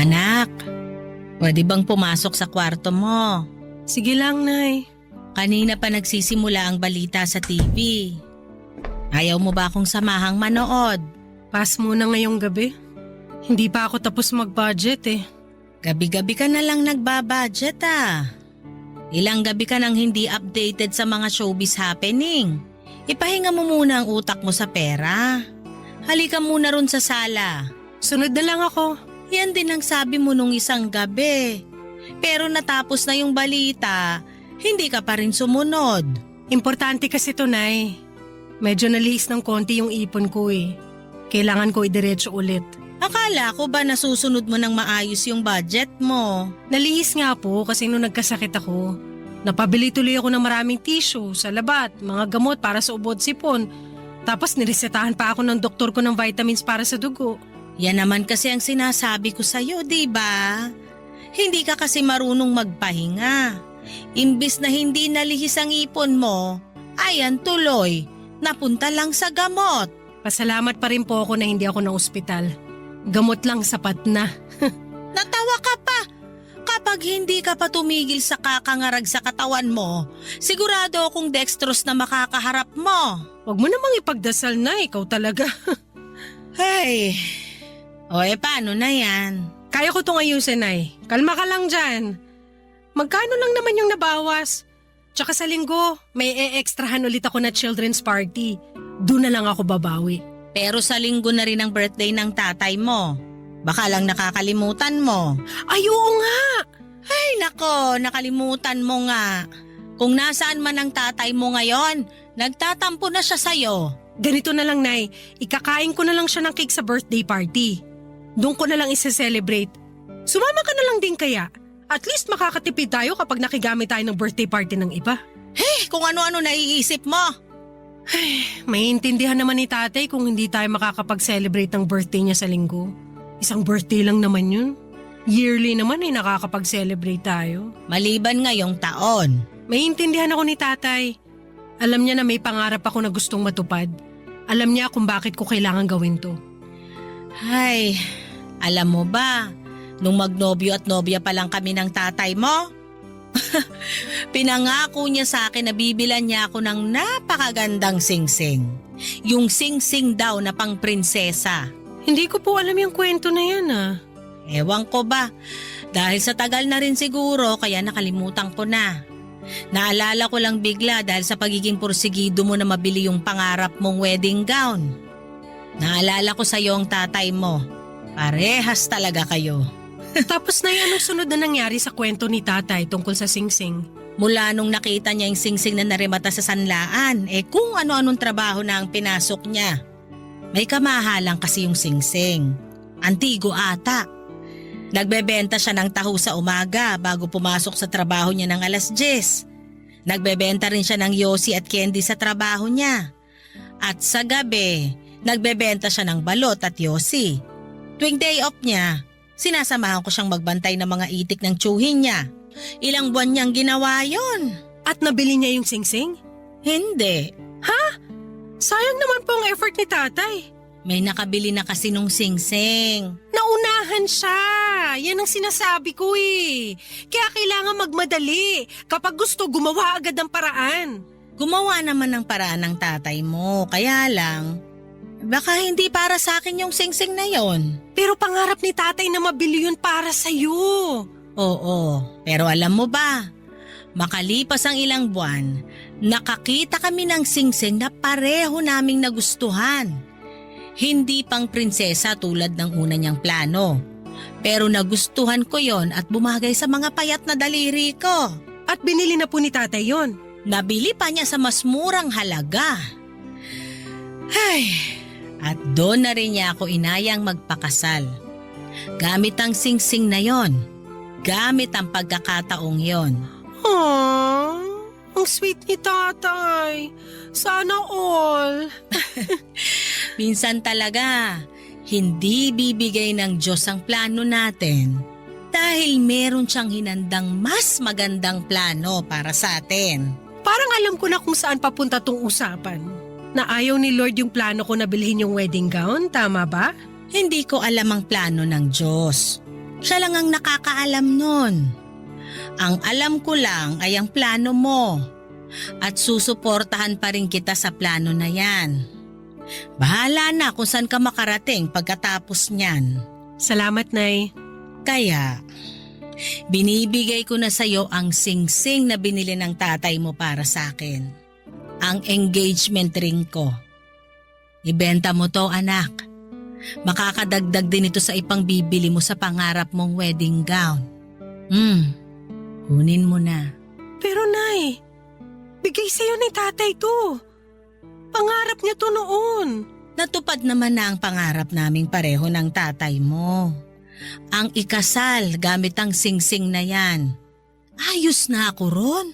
Anak, pwede bang pumasok sa kwarto mo? Sige lang, Nay. Kanina pa nagsisimula ang balita sa TV. Ayaw mo ba akong samahang manood? Pass muna ngayong gabi. Hindi pa ako tapos mag-budget eh. Gabi-gabi ka na lang nagbabudget ah. Ilang gabi ka nang hindi updated sa mga showbiz happening. Ipahinga mo muna ang utak mo sa pera. Halika muna ron sa sala. Sunod na lang ako. Yan din ang sabi mo nung isang gabi. Pero natapos na yung balita, hindi ka pa rin sumunod. Importante kasi to, Nay. Medyo nalihis ng konti yung ipon ko eh. Kailangan ko idiretso ulit. Akala ko ba nasusunod mo ng maayos yung budget mo? Nalihis nga po kasi nung nagkasakit ako. Napabili tuloy ako ng maraming tissue, salabat, mga gamot para sa ubod sipon. Tapos niresetahan pa ako ng doktor ko ng vitamins para sa dugo. Yan naman kasi ang sinasabi ko sa'yo, di ba? Hindi ka kasi marunong magpahinga. Imbis na hindi nalihis ang ipon mo, ayan tuloy, napunta lang sa gamot. Pasalamat pa rin po ako na hindi ako na ospital. Gamot lang sapat na. Natawa ka pa. Kapag hindi ka pa tumigil sa kakangarag sa katawan mo, sigurado akong dextrose na makakaharap mo. Huwag mo namang ipagdasal na, ikaw talaga. Hey, paano na yan? Kaya ko itong ayusin, Nay. Kalma ka lang dyan. Magkano lang naman yung nabawas? Tsaka sa linggo, may e-extrahan ulit ako na children's party. Doon na lang ako babawi. Pero sa linggo na rin ang birthday ng tatay mo. Baka lang nakakalimutan mo. Ay, oo nga! Ay nako, nakalimutan mo nga. Kung nasaan man ang tatay mo ngayon, nagtatampo na siya sa'yo. Ganito na lang, Nay. Ikakain ko na lang siya ng cake sa birthday party. Doon ko na lang isa-celebrate. Sumama ka na lang din kaya. At least makakatipid tayo kapag nakigamit tayo ng birthday party ng iba. Kung ano-ano naiisip mo. Maiintindihan naman ni tatay kung hindi tayo makakapag-celebrate ng birthday niya sa linggo. Isang birthday lang naman yun. Yearly naman ay nakakapag-celebrate tayo. Maliban ngayong taon. Maiintindihan ako ni tatay. Alam niya na may pangarap ako na gustong matupad. Alam niya kung bakit ko kailangan gawin to. Ay, alam mo ba, nung magnobyo at nobya pa lang kami ng tatay mo, pinangako niya sa akin na bibilan niya ako ng napakagandang singsing. Yung singsing daw na pang prinsesa. Hindi ko po alam yung kwento na yan Ewan ko ba, dahil sa tagal na rin siguro kaya nakalimutan ko na. Naalala ko lang bigla dahil sa pagiging porsigido mo na mabili yung pangarap mong wedding gown. Naalala ko sa iyo ang tatay mo. Parehas talaga kayo. Tapos na anong sunod na nangyari sa kwento ni tatay tungkol sa singsing? Mula nung nakita niya yung singsing na narimata sa sanlaan, kung ano-anong trabaho na ang pinasok niya. May kamahalang kasi yung singsing. Antigo ata. Nagbebenta siya ng taho sa umaga bago pumasok sa trabaho niya ng 10:00. Nagbebenta rin siya ng yosi at candy sa trabaho niya. At sa gabi, nagbebenta siya ng balot at yosi. Tuwing day off niya, sinasamahan ko siyang magbantay ng mga itik ng tsuhin niya. Ilang buwan niyang ginawa yon. At nabili niya yung singsing? Hindi. Sayang naman po ang effort ni tatay. May nakabili na kasi nung singsing. Naunahan siya. Yan ang sinasabi ko Kaya kailangan magmadali. Kapag gusto, gumawa agad ng paraan. Gumawa naman ng paraan ng tatay mo. Kaya lang, baka hindi para sa akin yung singsing na yon. Pero pangarap ni tatay na mabili yun para sa'yo. Oo, pero alam mo ba, makalipas ang ilang buwan, nakakita kami ng singsing na pareho naming nagustuhan. Hindi pang prinsesa tulad ng una niyang plano. Pero nagustuhan ko yon at bumagay sa mga payat na daliri ko. At binili na po ni tatay yon. Nabili pa niya sa mas murang halaga. At doon na rin niya ako inayang magpakasal. Gamit ang singsing na yon. Gamit ang pagkakataong yon. Aww, ang sweet ni tatay. Sana all. Minsan talaga, hindi bibigay ng Diyos ang plano natin dahil meron siyang hinandang mas magandang plano para sa atin. Parang alam ko na kung saan papunta tong usapan. Na ayaw ni Lord yung plano ko na bilhin yung wedding gown, tama ba? Hindi ko alam ang plano ng Diyos. Siya lang ang nakakaalam nun. Ang alam ko lang ay ang plano mo. At susuportahan pa rin kita sa plano na yan. Bahala na kung saan ka makarating pagkatapos niyan. Salamat, Nay. Kaya, binibigay ko na sa'yo ang singsing na binili ng tatay mo para sa akin. Ang engagement ring ko. Ibenta mo to, anak. Makakadagdag din ito sa ipang bibili mo sa pangarap mong wedding gown. Kunin mo na. Pero Nay, bigay sa'yo ni tatay to. Pangarap niya to noon. Natupad naman na ang pangarap naming pareho ng tatay mo. Ang ikasal gamit ang singsing na yan. Ayos na ako ron.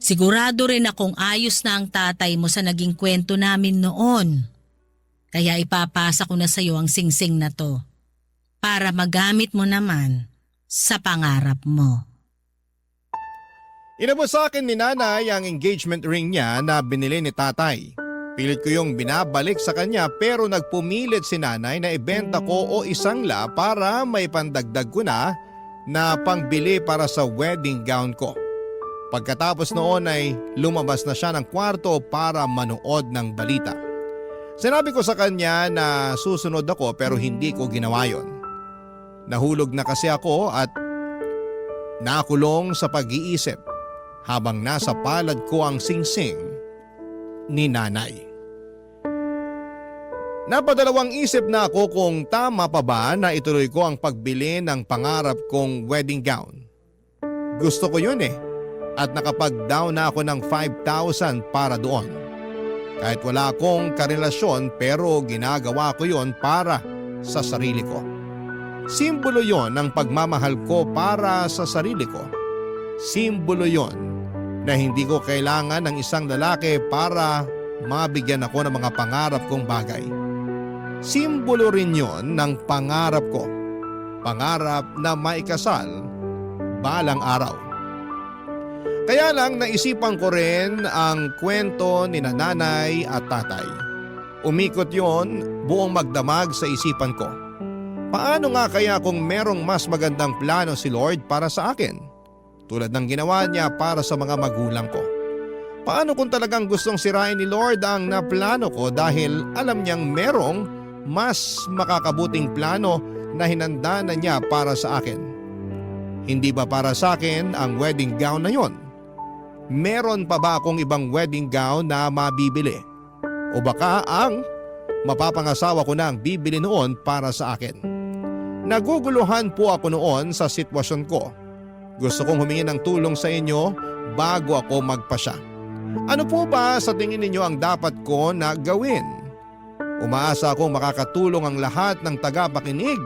Sigurado rin akong ayos na ang tatay mo sa naging kwento namin noon. Kaya ipapasa ko na sa iyo ang singsing na to para magamit mo naman sa pangarap mo. Inabot sa akin ni nanay ang engagement ring niya na binili ni tatay. Pilit ko yung binabalik sa kanya pero nagpumilit si nanay na ibenta ko o isangla para may pandagdag ko na pangbili para sa wedding gown ko. Pagkatapos noon ay lumabas na siya ng kwarto para manood ng balita. Sinabi ko sa kanya na susunod ako pero hindi ko ginawa yon. Nahulog na kasi ako at nakulong sa pag-iisip habang nasa palad ko ang singsing ni nanay. Napadalawang isip na ako kung tama pa ba na ituloy ko ang pagbili ng pangarap kong wedding gown. Gusto ko yun at nakapag-down na ako ng 5,000 para doon. Kahit wala akong karelasyon pero ginagawa ko yon para sa sarili ko. Simbolo yon ng pagmamahal ko para sa sarili ko. Simbolo yon na hindi ko kailangan ng isang lalaki para mabigyan ako ng mga pangarap kong bagay. Simbolo rin yon ng pangarap ko. Pangarap na maikasal balang araw. Kaya lang naisipan ko rin ang kwento ni nanay at tatay. Umikot yon buong magdamag sa isipan ko. Paano nga kaya kung merong mas magandang plano si Lord para sa akin? Tulad ng ginawa niya para sa mga magulang ko. Paano kung talagang gustong sirain ni Lord ang naplano ko dahil alam niyang merong mas makakabuting plano na hinanda na niya para sa akin? Hindi ba para sa akin ang wedding gown na yon? Meron pa ba akong ibang wedding gown na mabibili? O baka ang mapapangasawa ko na ang bibili noon para sa akin? Naguguluhan po ako noon sa sitwasyon ko. Gusto kong humingi ng tulong sa inyo bago ako magpasya. Ano po ba sa tingin ninyo ang dapat ko na gawin? Umaasa akong makakatulong ang lahat ng tagapakinig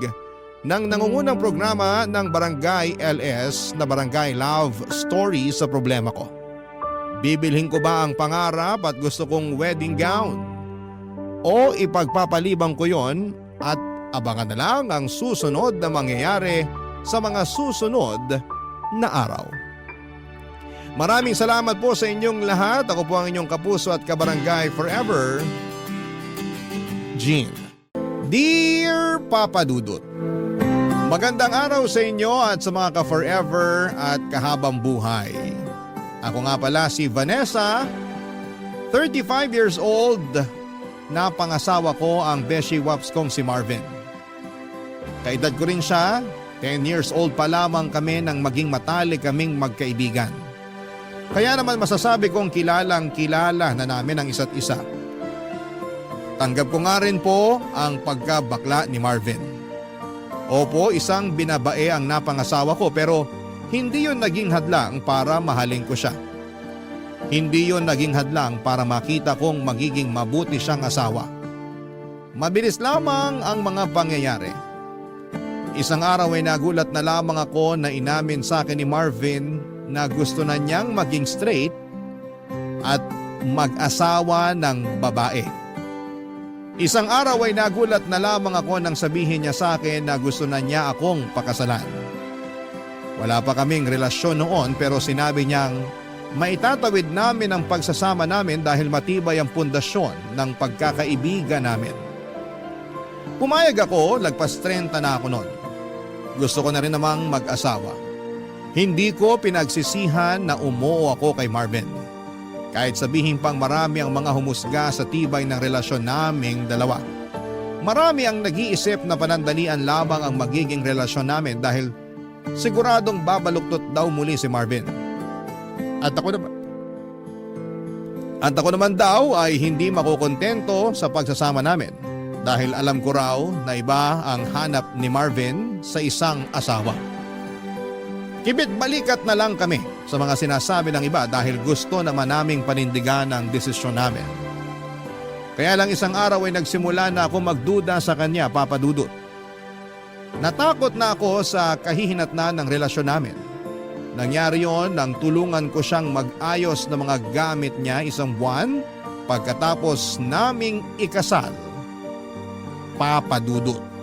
ng nangungunang programa ng Barangay LS na Barangay Love Stories sa problema ko. Bibilhin ko ba ang pangarap at gusto kong wedding gown? O ipagpapalibang ko yon at abangan na lang ang susunod na mangyayari sa mga susunod na araw. Maraming salamat po sa inyong lahat. Ako po ang inyong kapuso at kabarangay forever, Gene. Dear Papa Dudut, magandang araw sa inyo at sa mga ka-forever at kahabang buhay. Ako nga pala si Vanessa, 35 years old, na pangasawa ko ang beshi waps kong si Marvin. Kaedad ko rin siya, 10 years old pa lamang kami nang maging matalik kaming magkaibigan. Kaya naman masasabi kong kilalang-kilala na namin ang isa't isa. Tanggap ko nga rin po ang pagkabakla ni Marvin. Opo, isang binabae ang napangasawa ko pero hindi yon naging hadlang para mahalin ko siya. Hindi yon naging hadlang para makita kong magiging mabuti siyang asawa. Mabilis lamang ang mga pangyayari. Isang araw ay nagulat na lamang ako na inamin sa akin ni Marvin na gusto na niyang maging straight at mag-asawa ng babae. Isang araw ay nagulat na lamang ako nang sabihin niya sa akin na gusto na niya akong pakasalan. Wala pa kaming relasyon noon pero sinabi niyang maitatawid namin ang pagsasama namin dahil matibay ang pundasyon ng pagkakaibigan namin. Pumayag ako, lagpas 30 na ako noon. Gusto ko na rin namang mag-asawa. Hindi ko pinagsisihan na umuo ako kay Marvin. Kahit sabihin pang marami ang mga humusga sa tibay ng relasyon naming dalawa. Marami ang nag-iisip na panandalian lamang ang magiging relasyon namin dahil siguradong babaluktot daw muli si Marvin. At ako naman daw ay hindi makukontento sa pagsasama namin dahil alam ko raw na iba ang hanap ni Marvin sa isang asawa. Kibit balikat na lang kami sa mga sinasabi ng iba dahil gusto naman naming panindigan ang desisyon namin. Kaya lang isang araw ay nagsimula na ako magduda sa kanya, Papa Dudut. Natakot na ako sa kahihinatnan ng relasyon namin. Nangyari yon nang tulungan ko siyang mag-ayos ng mga gamit niya isang buwan pagkatapos naming ikasal, Papa Dudut.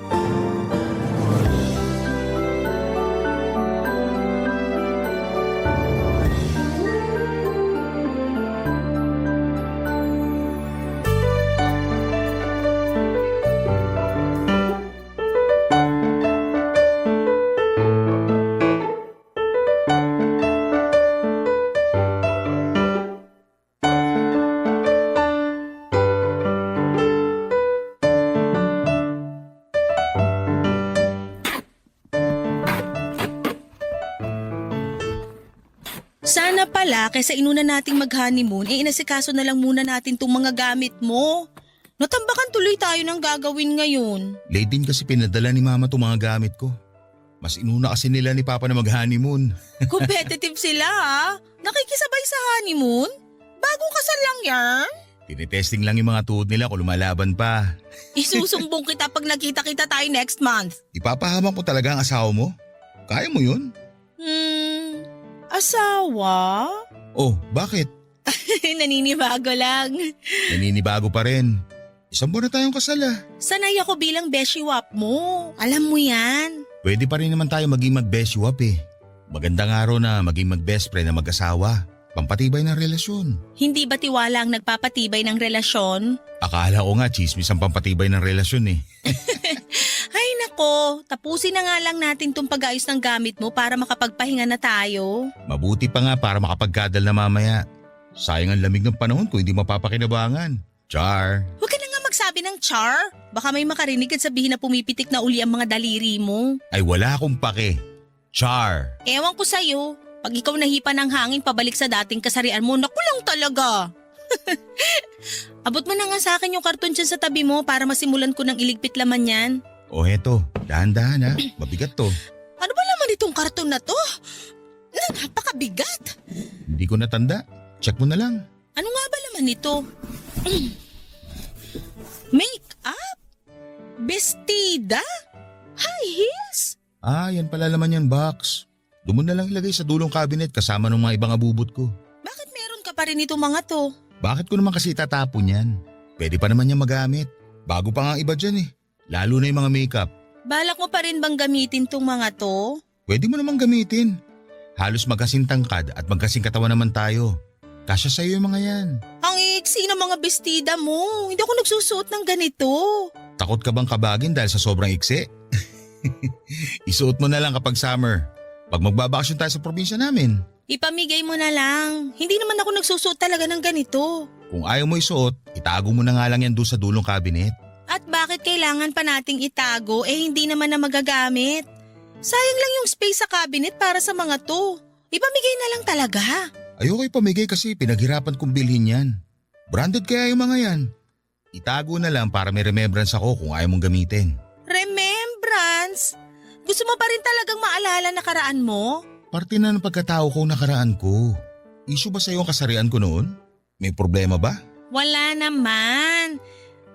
Sana pala, kaysa inuna nating mag-honeymoon, inasikaso na lang muna natin tong mga gamit mo. Natambakan tuloy tayo ng gagawin ngayon. Late din kasi pinadala ni Mama itong mga gamit ko. Mas inuna kasi nila ni Papa na mag-honeymoon. Competitive sila ha. Nakikisabay sa honeymoon? Bagong kasal lang yan? Tinetesting lang yung mga tuhod nila kung lumalaban pa. Isusumbong kita pag nakita-kita tayo next month. Ipapahamak ko talaga ang asawa mo? Kaya mo yun? Asawa? Oh, bakit? Naninibago lang. Naninibago pa rin. Isang buwan na tayong kasal ah. Sanay ako bilang beshiwap mo. Alam mo yan. Pwede pa rin naman tayo maging mag-beshiwap eh. Magandang araw na maging mag-best friend na mag-asawa. Pampatibay ng relasyon. Hindi ba tiwala ang nagpapatibay ng relasyon? Akala ko nga chismis ang pampatibay ng relasyon eh. Ay nako, tapusin na nga lang natin tong pag-ayos ng gamit mo para makapagpahinga na tayo. Mabuti pa nga para makapagkadal na mamaya. Sayang ang lamig ng panahon kung hindi mapapakinabangan. Char! Huwag ka na nga magsabi ng char. Baka may makarinig at sabihin na pumipitik na uli ang mga daliri mo. Ay wala akong pake. Char! Ewan ko sa'yo. Pag ikaw nahipa ng hangin pabalik sa dating kasarian mo, naku lang talaga. Abot mo na nga sa akin yung karton dyan sa tabi mo para masimulan ko ng iligpit laman yan. O heto, dahan-dahan ha. Mabigat to. Ano ba laman itong karton na to? Napakabigat. Hindi ko natanda. Check mo na lang. Ano nga ba laman ito? Make-up? Bestida? High heels? Ah, yan pala laman yan box. Doon mo na lang ilagay sa dulong cabinet kasama ng mga ibang abubot ko. Bakit meron ka pa rin itong mga to? Bakit ko naman kasi itatapon yan? Pwede pa naman yan magamit. Bago pa nga ang iba dyan eh. Lalo na yung mga makeup. Balak mo pa rin bang gamitin tong mga to? Pwede mo namang gamitin. Halos magkasing tangkad at magkasing katawan naman tayo. Kasya sa'yo yung mga yan. Ang iksi ng mga bestida mo. Hindi ako nagsusuot ng ganito. Takot ka bang kabagin dahil sa sobrang iksi? Isuot mo na lang kapag summer. Pag magbabakasyon tayo sa probinsya namin. Ipamigay mo na lang. Hindi naman ako nagsusuot talaga ng ganito. Kung ayaw mo isuot, itago mo na nga lang yan doon sa dulong cabinet. At bakit kailangan pa nating itago hindi naman na magagamit? Sayang lang yung space sa cabinet para sa mga to. Ipamigay na lang talaga. Ayoko ipamigay kasi pinaghirapan kong bilhin yan. Branded kaya yung mga yan. Itago na lang para may remembrance ako kung ayaw mong gamitin. Remembrance? Gusto mo pa rin talagang maalala nakaraan mo? Parte na ng pagkatao ko nakaraan ko. Issue ba sa'yo ang kasarian ko noon? May problema ba? Wala naman.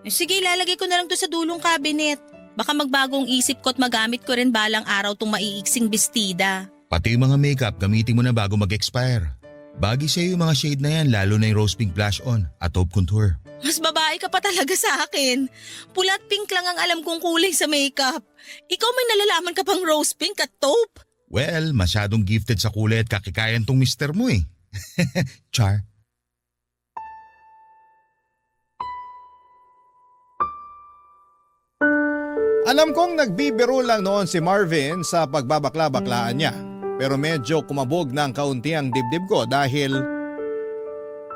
Sige, lalagay ko na lang to sa dulong cabinet. Baka magbagong isip ko at magamit ko rin balang araw tong maiiksing bestida. Pati yung mga makeup gamitin mo na bago mag-expire. Bagay sa'yo yung mga shade na yan lalo na yung rose pink blush on at taupe contour. Mas babae ka pa talaga sa akin. Pula at pink lang ang alam kong kulay sa makeup. Ikaw may nalalaman ka pang rose pink at taupe. Well, masyadong gifted sa kulay at kakikayan tong mister mo eh. Char. Alam kong nagbibiro lang noon si Marvin sa pagbabakla-baklaan niya. Pero medyo kumabog na ang kaunti ang dibdib ko dahil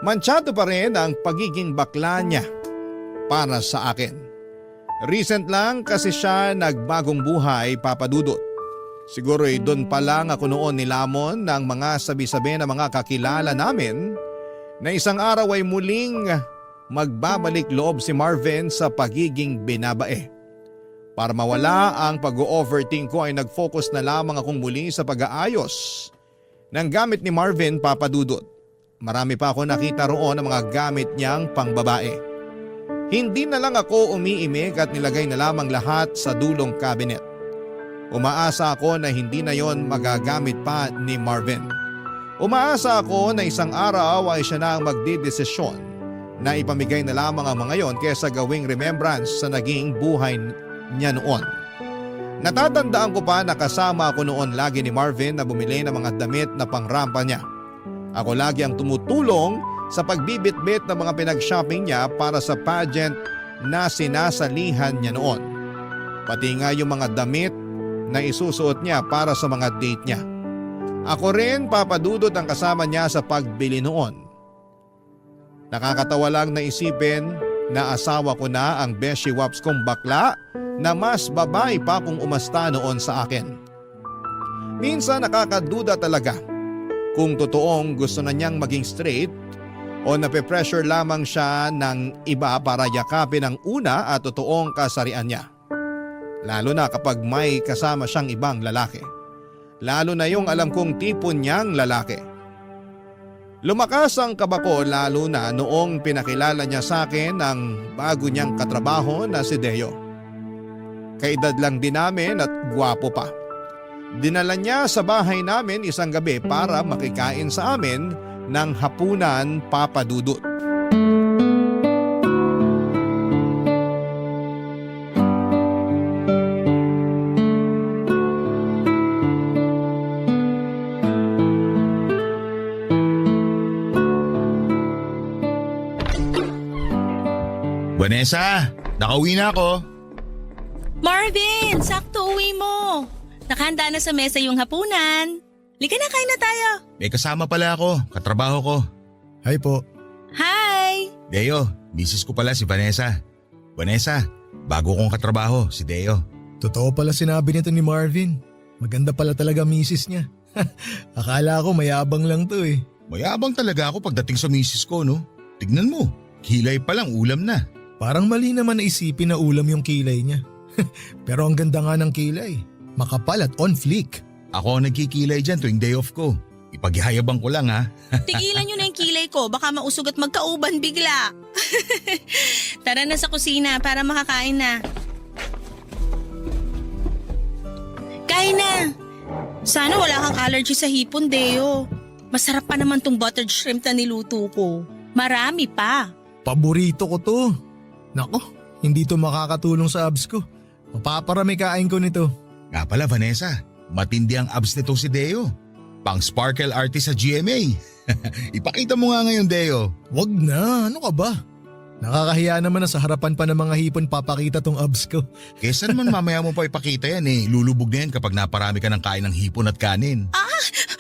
mansyado pa rin ang pagiging bakla niya para sa akin. Recent lang kasi siya nagbagong buhay, Papa Dudut. Siguro'y doon pa lang ako noon nilamon ng mga sabi-sabi na mga kakilala namin na isang araw ay muling magbabalik loob si Marvin sa pagiging binabae. Para mawala ang pag-overthink ko ay nag-focus na lamang akong muli sa pag-aayos ng gamit ni Marvin, Papa Dudut. Marami pa ako nakita roon ng mga gamit niyang pangbabae. Hindi na lang ako umiimik at nilagay na lamang lahat sa dulong cabinet. Umaasa ako na hindi na yon magagamit pa ni Marvin. Umaasa ako na isang araw ay siya na ang magdidesisyon na ipamigay na lamang ang mga yon kesa gawing remembrance sa naging buhay niya noon. Natatandaan ko pa na kasama ako noon lagi ni Marvin na bumili ng mga damit na pangrampa niya. Ako lagi ang tumutulong sa pagbibitbit ng mga pinag-shopping niya para sa pageant na sinasalihan niya noon. Pati nga yung mga damit na isusuot niya para sa mga date niya. Ako rin, Papa Dudut, ang kasama niya sa pagbili noon. Nakakatawa lang na isipin na asawa ko na ang beshi waps kong bakla na mas babae pa kung umasta noon sa akin. Minsan nakakaduda talaga kung totoong gusto na niyang maging straight o nape-pressure lamang siya ng iba para yakapin ang una at totoong kasarian niya. Lalo na kapag may kasama siyang ibang lalaki. Lalo na yung alam kong tipo niyang lalaki. Lumakas ang kaba ko lalo na noong pinakilala niya sa akin ang bago niyang katrabaho na si Deo. Kaedad lang din namin at gwapo pa. Dinala niya sa bahay namin isang gabi para makikain sa amin ng hapunan, Papa Dudut. Vanessa, nakauwi na ako. Marvin, sakto uwi mo. Nakahanda na sa mesa yung hapunan. Lika na, kain na tayo. May kasama pala ako, katrabaho ko. Hi po. Hi! Deo, misis ko pala si Vanessa. Vanessa, bago kong katrabaho, si Deo. Totoo pala sinabi nito ni Marvin. Maganda pala talaga misis niya. Akala ko mayabang lang to eh. Mayabang talaga ako pagdating sa misis ko, no? Tignan mo, kilay pa lang ulam na. Parang mali naman na isipin na ulam yung kilay niya. Pero ang ganda nga ng kilay. Makapal at on fleek. Ako ang nagkikilay dyan tuwing day off ko. Ipaghihayabang ko lang ha. Tigilan nyo na yung kilay ko, baka mausog at magkauban bigla. Tara na sa kusina para makakain na. Kain na! Sana wala kang allergy sa hipon, Deo. Masarap pa naman tong buttered shrimp na niluto ko. Marami pa. Paborito ko to. Nako, hindi to makakatulong sa abs ko. Mapaparami kain ko nito. Nga pala Vanessa, matindi ang abs nitong si Deo. Pang sparkle artist sa GMA. Ipakita mo nga ngayon, Deo. Wag na, ano ka ba? Nakakahiya naman na sa harapan pa ng mga hipon papakita tong abs ko. Kesa naman mamaya mo pa ipakita yan eh. Lulubog na yan kapag naparami ka ng kain ng hipon at kanin.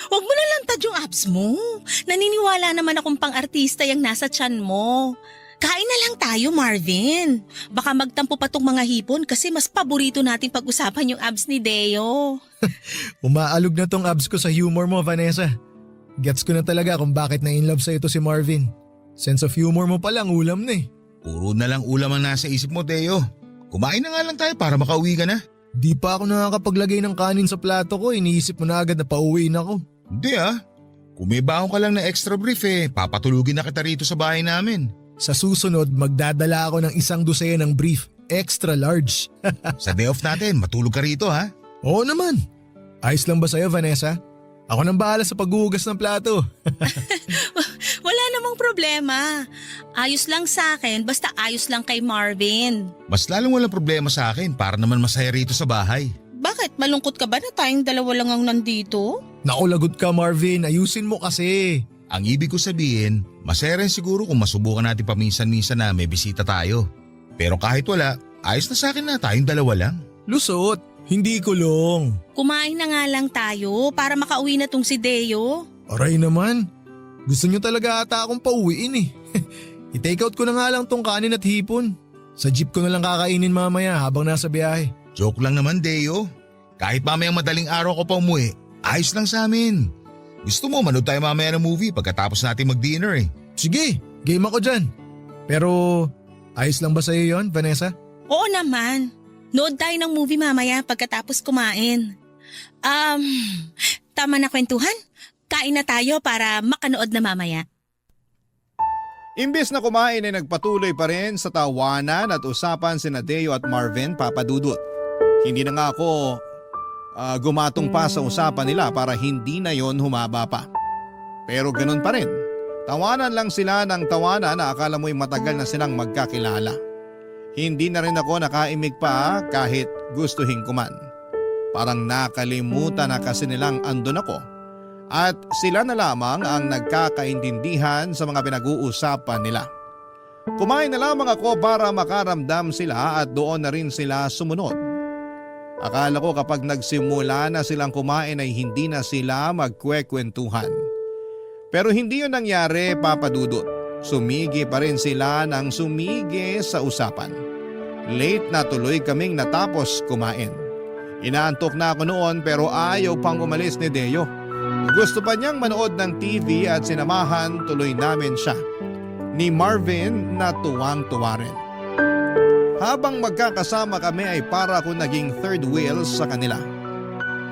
Huwag mo na lantad yung abs mo. Naniniwala naman akong pang-artista yung nasa tiyan mo. Kain na lang tayo, Marvin. Baka magtampo pa tong mga hipon kasi mas paborito natin pag-usapan yung abs ni Deo. Umaalog na tong abs ko sa humor mo, Vanessa. Gets ko na talaga kung bakit na-inlove sa ito si Marvin. Sense of humor mo palang ulam na eh. Puro na lang ulam ang nasa isip mo, Deo. Kumain na nga lang tayo para makauwi ka na. Di pa ako nakakapaglagay ng kanin sa plato ko, iniisip mo na agad na pauwiin ako. Hindi ah. Kung may baon ka lang na extra brief papatulugin na kita rito sa bahay namin. Sa susunod, magdadala ako ng 1 dosena ng brief, extra large. Sa day off natin, matulog ka rito ha. Oo naman. Ayos lang ba sa'yo, Vanessa? Ako nang bahala sa paghuhugas ng plato. Wala namang problema. Ayos lang sa akin, basta ayos lang kay Marvin. Mas lalong walang problema sa akin para naman masaya rito sa bahay. Bakit? Malungkot ka ba na tayong dalawa lang ang nandito? Naku, lagot ka Marvin, ayusin mo kasi. Ang ibig ko sabihin, masaya rin siguro kung masubukan natin paminsan-minsan na may bisita tayo. Pero kahit wala, ayos na sa akin na tayong dalawa lang. Lusot, hindi kulong. Kumain na nga lang tayo para makauwi na tong si Deo. Aray naman, gusto nyo talaga ata akong pauwiin eh. I-take out ko na nga lang tong kanin at hipon. Sa jeep ko na lang kakainin mamaya habang nasa biyahe. Joke lang naman, Deo. Kahit mamayang madaling araw ko pa umuwi, ayos lang sa amin. Gusto mo, manood tayo mamaya ng movie pagkatapos natin mag-dinner eh. Sige, game ako dyan. Pero ayos lang ba sa'yo yon, Vanessa? Oo naman. Nood tayo ng movie mamaya pagkatapos kumain. Tama na kwentuhan. Kain na tayo para makanood na mamaya. Imbes na kumain ay nagpatuloy pa rin sa tawanan at usapan sina Deo at Marvin, Papa Dudut. Hindi na nga ako gumatong pa sa usapan nila para hindi na yon humaba pa. Pero ganun pa rin. Tawanan lang sila ng tawanan na akala mo'y matagal na silang magkakilala. Hindi na rin ako nakaimik pa kahit gustuhin ko man. Parang nakalimutan na kasi nilang andun ako. At sila na lamang ang nagkakaintindihan sa mga pinag-uusapan nila. Kumain na lamang ako para makaramdam sila at doon na rin sila sumunod. Akala ko kapag nagsimula na silang kumain ay hindi na sila magkwekwentuhan. Pero hindi yun nangyari, Papa Dudut. Sumigi pa rin sila ng sumigi sa usapan. Late na tuloy kaming natapos kumain. Inaantok na ako noon pero ayaw pang umalis ni Deo. Gusto pa niyang manood ng TV at sinamahan tuloy namin siya. Ni Marvin na tuwang-tuwa rin. Habang magkakasama kami ay para ako naging third wheel sa kanila.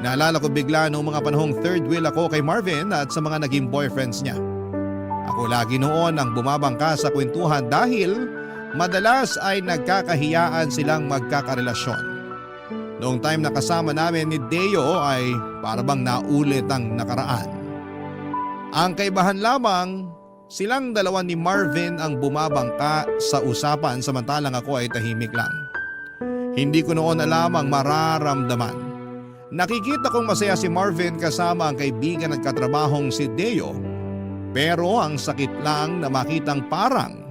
Naalala ko bigla noong mga panahong third wheel ako kay Marvin at sa mga naging boyfriends niya. Ako lagi noon ang bumabangka sa kwentuhan dahil madalas ay nagkakahiyaan silang magkakarelasyon. Noong time na kasama namin ni Deo ay parabang naulit ang nakaraan. Ang kaibahan lamang, silang dalawa ni Marvin ang bumabangka sa usapan samantalang ako ay tahimik lang. Hindi ko noon alam ang mararamdaman. Nakikita kong masaya si Marvin kasama ang kaibigan at katrabahong si Deo. Pero ang sakit lang na makitang parang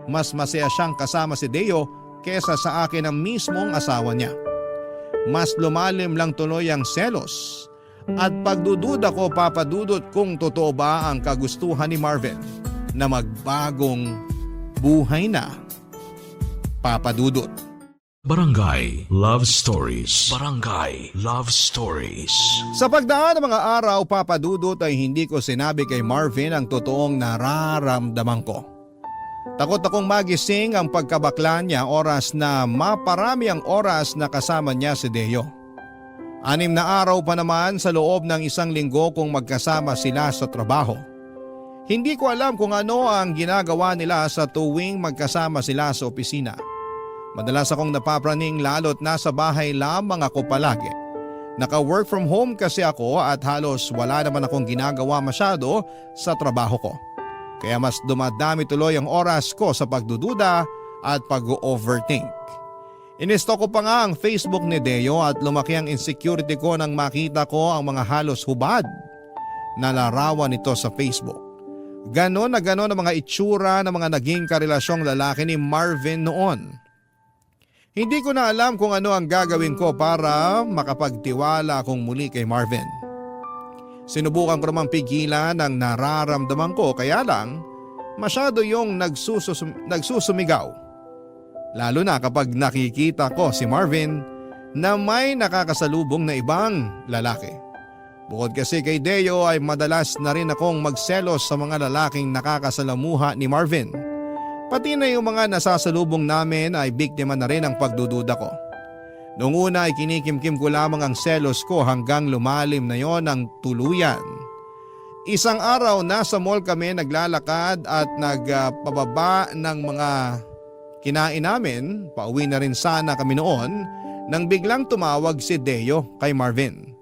mas masaya siyang kasama si Deo kesa sa akin ang mismong asawa niya. Mas lumalim lang tuloy ang selos at pagdududa ko papadudot kung totoo ba ang kagustuhan ni Marvin na magbagong buhay na. Papadudot. Barangay Love Stories. Barangay Love Stories. Sa pagdaan ng mga araw, papadudot ay hindi ko sinabi kay Marvin ang totoong nararamdaman ko. Takot akong magising ang pagkabakla niya oras na maparami ang oras na kasama niya si Deo. 6 na araw pa naman sa loob ng 1 linggo kung magkasama sila sa trabaho. Hindi ko alam kung ano ang ginagawa nila sa tuwing magkasama sila sa opisina. Madalas akong napapraning lalo't nasa bahay lamang ako palagi. Naka-work from home kasi ako at halos wala naman akong ginagawa masyado sa trabaho ko. Kaya mas dumadami tuloy ang oras ko sa pagdududa at pag-overthink. Inisto ko pa nga ang Facebook ni Deo at lumaki ang insecurity ko nang makita ko ang mga halos hubad na larawan nito sa Facebook. Ganon na ganon ang mga itsura ng mga naging karelasyong lalaki ni Marvin noon. Hindi ko na alam kung ano ang gagawin ko para makapagtiwala akong muli kay Marvin. Sinubukan ko namang pigilan ang nararamdaman ko kaya lang masyado yung nagsusumigaw. Lalo na kapag nakikita ko si Marvin na may nakakasalubong na ibang lalaki. Bukod kasi kay Deo ay madalas na rin akong magselos sa mga lalaking nakakasalamuha ni Marvin. Pati na yung mga nasasalubong namin ay biktima na rin ang pagdududa ko. Noong una ay kinikimkim ko lamang ang selos ko hanggang lumalim na yon ang tuluyan. Isang araw nasa mall kami naglalakad at nagpababa ng mga kinain namin, pauwi na rin sana kami noon, nang biglang tumawag si Deo kay Marvin.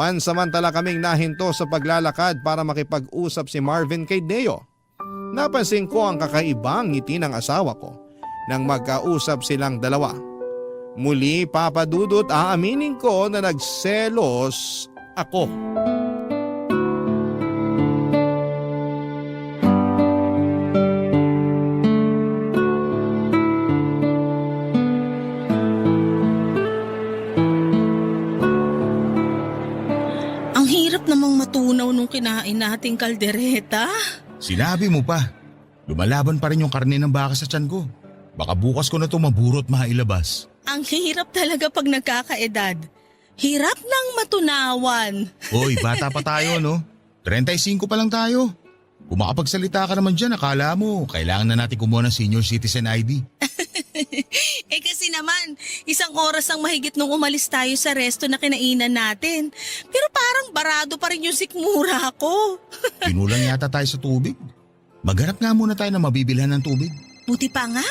Pansamantala kaming nahinto sa paglalakad para makipag-usap si Marvin kay Deo. Napansin ko ang kakaibang ngiti ng asawa ko nang magkausap silang dalawa. Muli papadudot aaminin ko na nagselos ako. Ang hirap namang matunaw nung kinain nating kaldereta. Sinabi mo pa, lumalaban pa rin yung karne ng baka sa tiyan ko. Baka bukas ko na ito maburot mailabas. Ang hirap talaga pag nagkakaedad. Hirap nang matunawan. Hoy, bata pa tayo no? 35 pa lang tayo. Kung makapagsalita ka naman dyan, akala mo, kailangan na natin kumuha ng senior citizen ID. Kasi naman, 1 oras ang mahigit nung umalis tayo sa resto na kinainan natin. Pero parang barado pa rin yung sikmura ko. Pinulang yata tayo sa tubig. Maghanap nga muna tayo na mabibilhan ng tubig. Buti pa nga.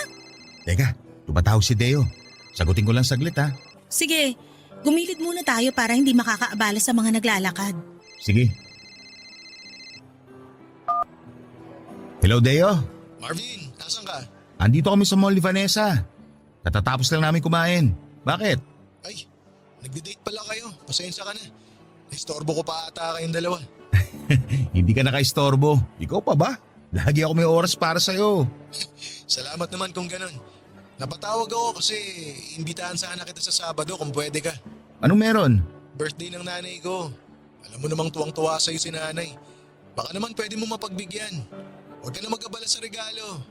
Teka, tumatawag si Deo. Sagutin ko lang saglit ha. Sige, gumilid muna tayo para hindi makakaabala sa mga naglalakad. Sige. Hello Deo. Marvin, nasan ka? Andito kami sa mall ni Vanessa. Katatapos lang namin kumain. Bakit? Ay, nagde-date pala kayo. Pasensya ka na. Naistorbo ko pa ata kayong dalawa. Hindi ka nakaistorbo. Ikaw pa ba? Lagi ako may oras para sa'yo. Salamat naman kung ganun. Napatawag ako kasi imbitahan sana kita sa Sabado kung pwede ka. Anong meron? Birthday ng nanay ko. Alam mo namang tuwang-tuwa sa'yo si nanay. Baka naman pwede mo mapagbigyan. Huwag ka na mag-abala sa regalo.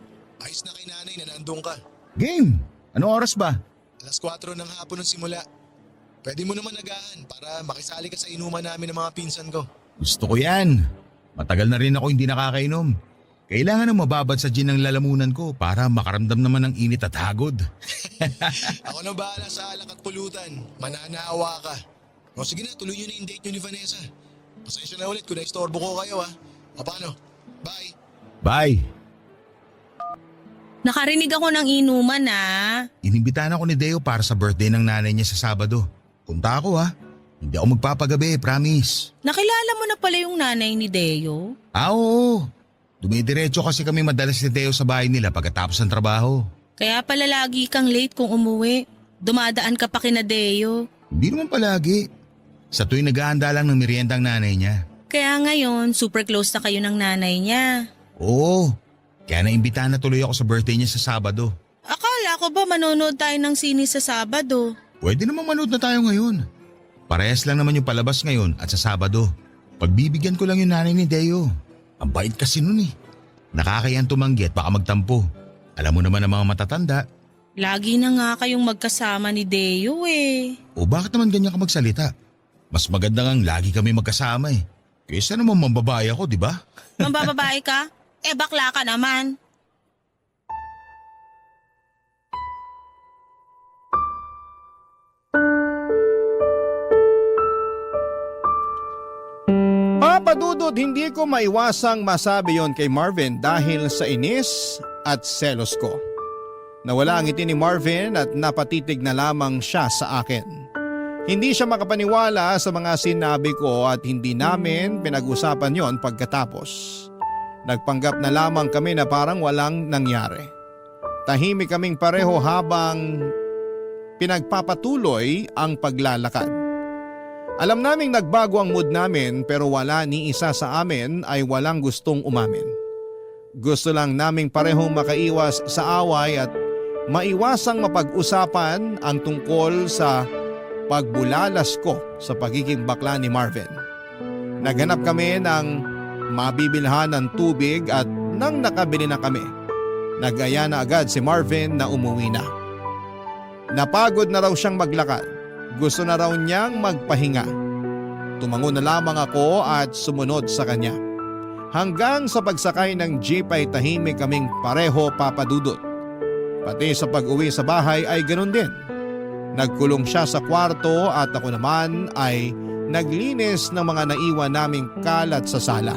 Ayos na kay nanay na nandun ka. Game! Anong oras ba? 4:00 ng hapon ng simula. Pwede mo naman nagaan para makisali ka sa inuman namin ng mga pinsan ko. Gusto ko yan. Matagal na rin ako hindi nakakainom. Kailangan na mababad sa gin ng lalamunan ko para makaramdam naman ng init at hagod. Ako na bahala sa alak at pulutan. Mananawa ka. O sige na, tuloy nyo na yung date nyo ni Vanessa. Pasensya na ulit kung na-istorbo ko kayo ha. O paano? Bye! Bye! Nakarinig ako ng inuman Inimbitahan ako ni Deo para sa birthday ng nanay niya sa Sabado. Punta ako ha. Hindi ako magpapagabi, promise. Nakilala mo na pala yung nanay ni Deo? Oo. Dumidiretso kasi kami madalas ni Deo sa bahay nila pagkatapos ng trabaho. Kaya pala lagi kang late kung umuwi. Dumadaan ka pa kina Deo. Hindi naman palagi. Sa tuwing naghahanda lang ng merienda ang nanay niya. Kaya ngayon, super close na kayo ng nanay niya. Oo. Kaya naimbitahan na tuloy ako sa birthday niya sa Sabado. Akala ko ba manonood tayo ng sine sa Sabado? Pwede namang manood na tayo ngayon. Parehas lang naman yung palabas ngayon at sa Sabado. Pagbibigyan ko lang yung nanay ni Deo. Ang bait kasi nun eh. Nakakayang tumanggi at baka magtampo. Alam mo naman ang mga matatanda. Lagi na nga kayong magkasama ni Deo eh. O bakit naman ganyan ka magsalita? Mas maganda ngang lagi kami magkasama eh. Kaysa naman mambabae ako, di ba? Mambababae ka? Bakla ka naman. Papadudod, hindi ko maiwasang masabi yon kay Marvin dahil sa inis at selos ko. Nawala ang ngiti ni Marvin at napatitig na lamang siya sa akin. Hindi siya makapaniwala sa mga sinabi ko at hindi namin pinag-usapan yon pagkatapos. Nagpanggap na lamang kami na parang walang nangyari. Tahimik kaming pareho habang pinagpapatuloy ang paglalakad. Alam naming nagbago ang mood namin pero wala ni isa sa amin ay walang gustong umamin. Gusto lang naming parehong makaiwas sa away at maiwasang mapag-usapan ang tungkol sa pagbulalas ko sa pagiging bakla ni Marvin. Naghanap kami ng mabibilhan ng tubig at nang nakabili na kami, nag-aya na agad si Marvin na umuwi na. Napagod na raw siyang maglakad. Gusto na raw niyang magpahinga. Tumango na lamang ako at sumunod sa kanya. Hanggang sa pagsakay ng jeep ay tahimik kaming pareho, papadudot. Pati sa pag-uwi sa bahay ay ganun din. Nagkulong siya sa kwarto at ako naman ay naglinis ng mga naiwan naming kalat sa sala.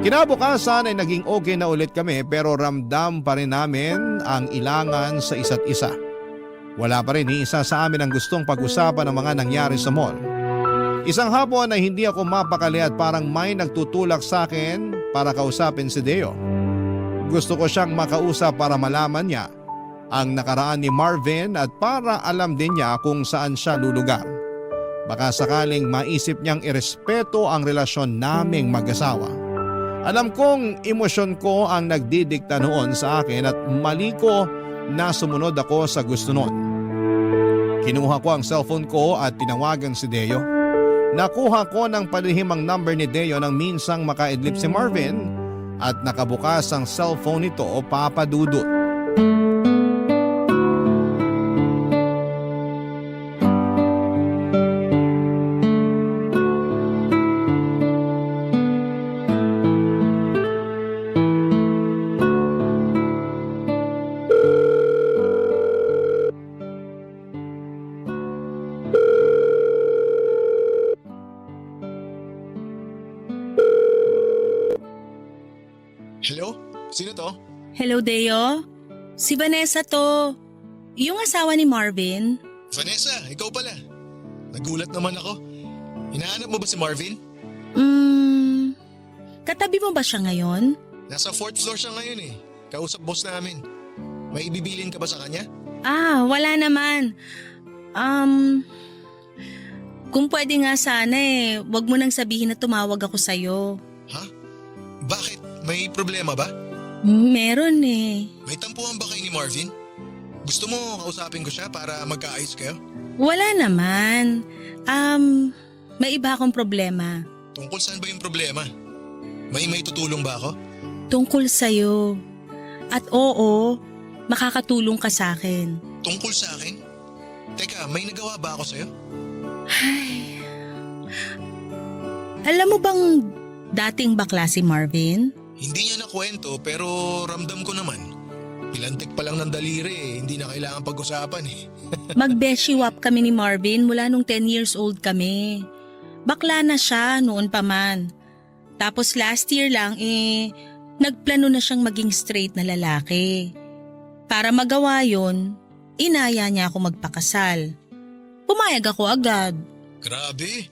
Kinabukasan ay naging okay na ulit kami pero ramdam pa rin namin ang ilangan sa isa't isa. Wala pa rin ni isa sa amin ang gustong pag-usapan ng mga nangyari sa mall. Isang hapon ay hindi ako mapakali at parang may nagtutulak sa akin para kausapin si Deo. Gusto ko siyang makausap para malaman niya ang nakaraan ni Marvin at para alam din niya kung saan siya lulugar. Baka sakaling maisip niyang irespeto ang relasyon naming mag-asawa. Alam kong emosyon ko ang nagdidikta noon sa akin at mali ko na sumunod ako sa gusto noon. Kinuha ko ang cellphone ko at tinawagan si Deo. Nakuha ko ng palihim ang number ni Deo nang minsang makaidlip si Marvin at nakabukas ang cellphone nito o papadudot. Hello? Sino to? Hello, Deo? Si Vanessa to. Yung asawa ni Marvin. Vanessa, ikaw pala. Nagulat naman ako. Hinahanap mo ba si Marvin? Katabi mo ba siya ngayon? Nasa 4th floor siya ngayon eh. Kausap boss namin. May ibibilin ka ba sa kanya? Wala naman. Kung pwede nga sana wag mo nang sabihin na tumawag ako sa'yo. Ha? Bakit? May problema ba? Meron May tampuhan ba kayo ni Marvin? Gusto mo kausapin ko siya para magkaayos kayo? Wala naman. May iba akong problema. Tungkol saan ba yung problema? May tutulong ba ako? Tungkol sa'yo. At oo, makakatulong ka sa akin. Tungkol sa akin? Teka, may nagawa ba ako sa'yo? Alam mo bang dating bakla si Marvin? Hindi niya nakwento pero ramdam ko naman. Pilantik pa lang ng daliri hindi na kailangan pag-usapan Mag-beshiwap kami ni Marvin mula nung 10 years old kami. Bakla na siya noon pa man. Tapos last year lang Nagplano na siyang maging straight na lalaki. Para magawa yon, inaya niya ako magpakasal. Pumayag ako agad. Grabe.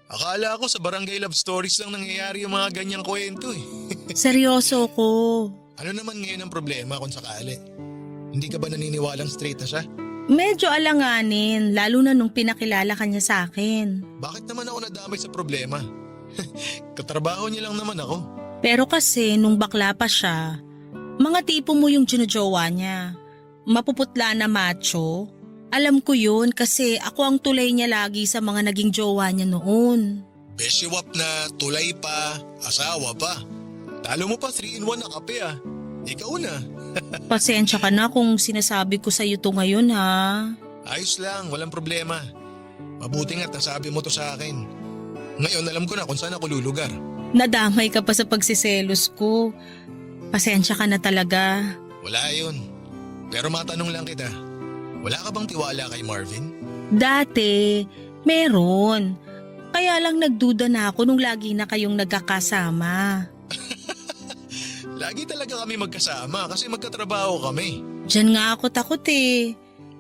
Akala ko sa barangay love stories lang nangyayari yung mga ganyang kwento eh. Seryoso ko. Ano naman ngayon ang problema kung sakali? Hindi ka ba naniniwalang straight na siya? Medyo alanganin, lalo na nung pinakilala ka niya sa akin. Bakit naman ako nadamay sa problema? Katrabaho niya lang naman ako. Pero kasi nung bakla pa siya, mga tipo mo yung ginujowa niya. Mapuputla na macho. Alam ko yun kasi ako ang tulay niya lagi sa mga naging jowa niya noon. Beshiwap na, tulay pa, asawa pa. Talo mo pa 3-in-1 na kape ah. Ikaw na. Pasensya ka na kung sinasabi ko sa'yo to ngayon ha. Ayos lang, walang problema. Mabuti nga't nasabi mo to sa akin. Ngayon alam ko na kung saan ako lulugar. Nadamay ka pa sa pagsiselos ko. Pasensya ka na talaga. Wala yun. Pero matanong lang kita, wala ka bang tiwala kay Marvin? Dati, meron. Kaya lang nagduda na ako nung lagi na kayong nagkakasama. Lagi talaga kami magkasama kasi magkatrabaho kami. Diyan nga ako takot eh.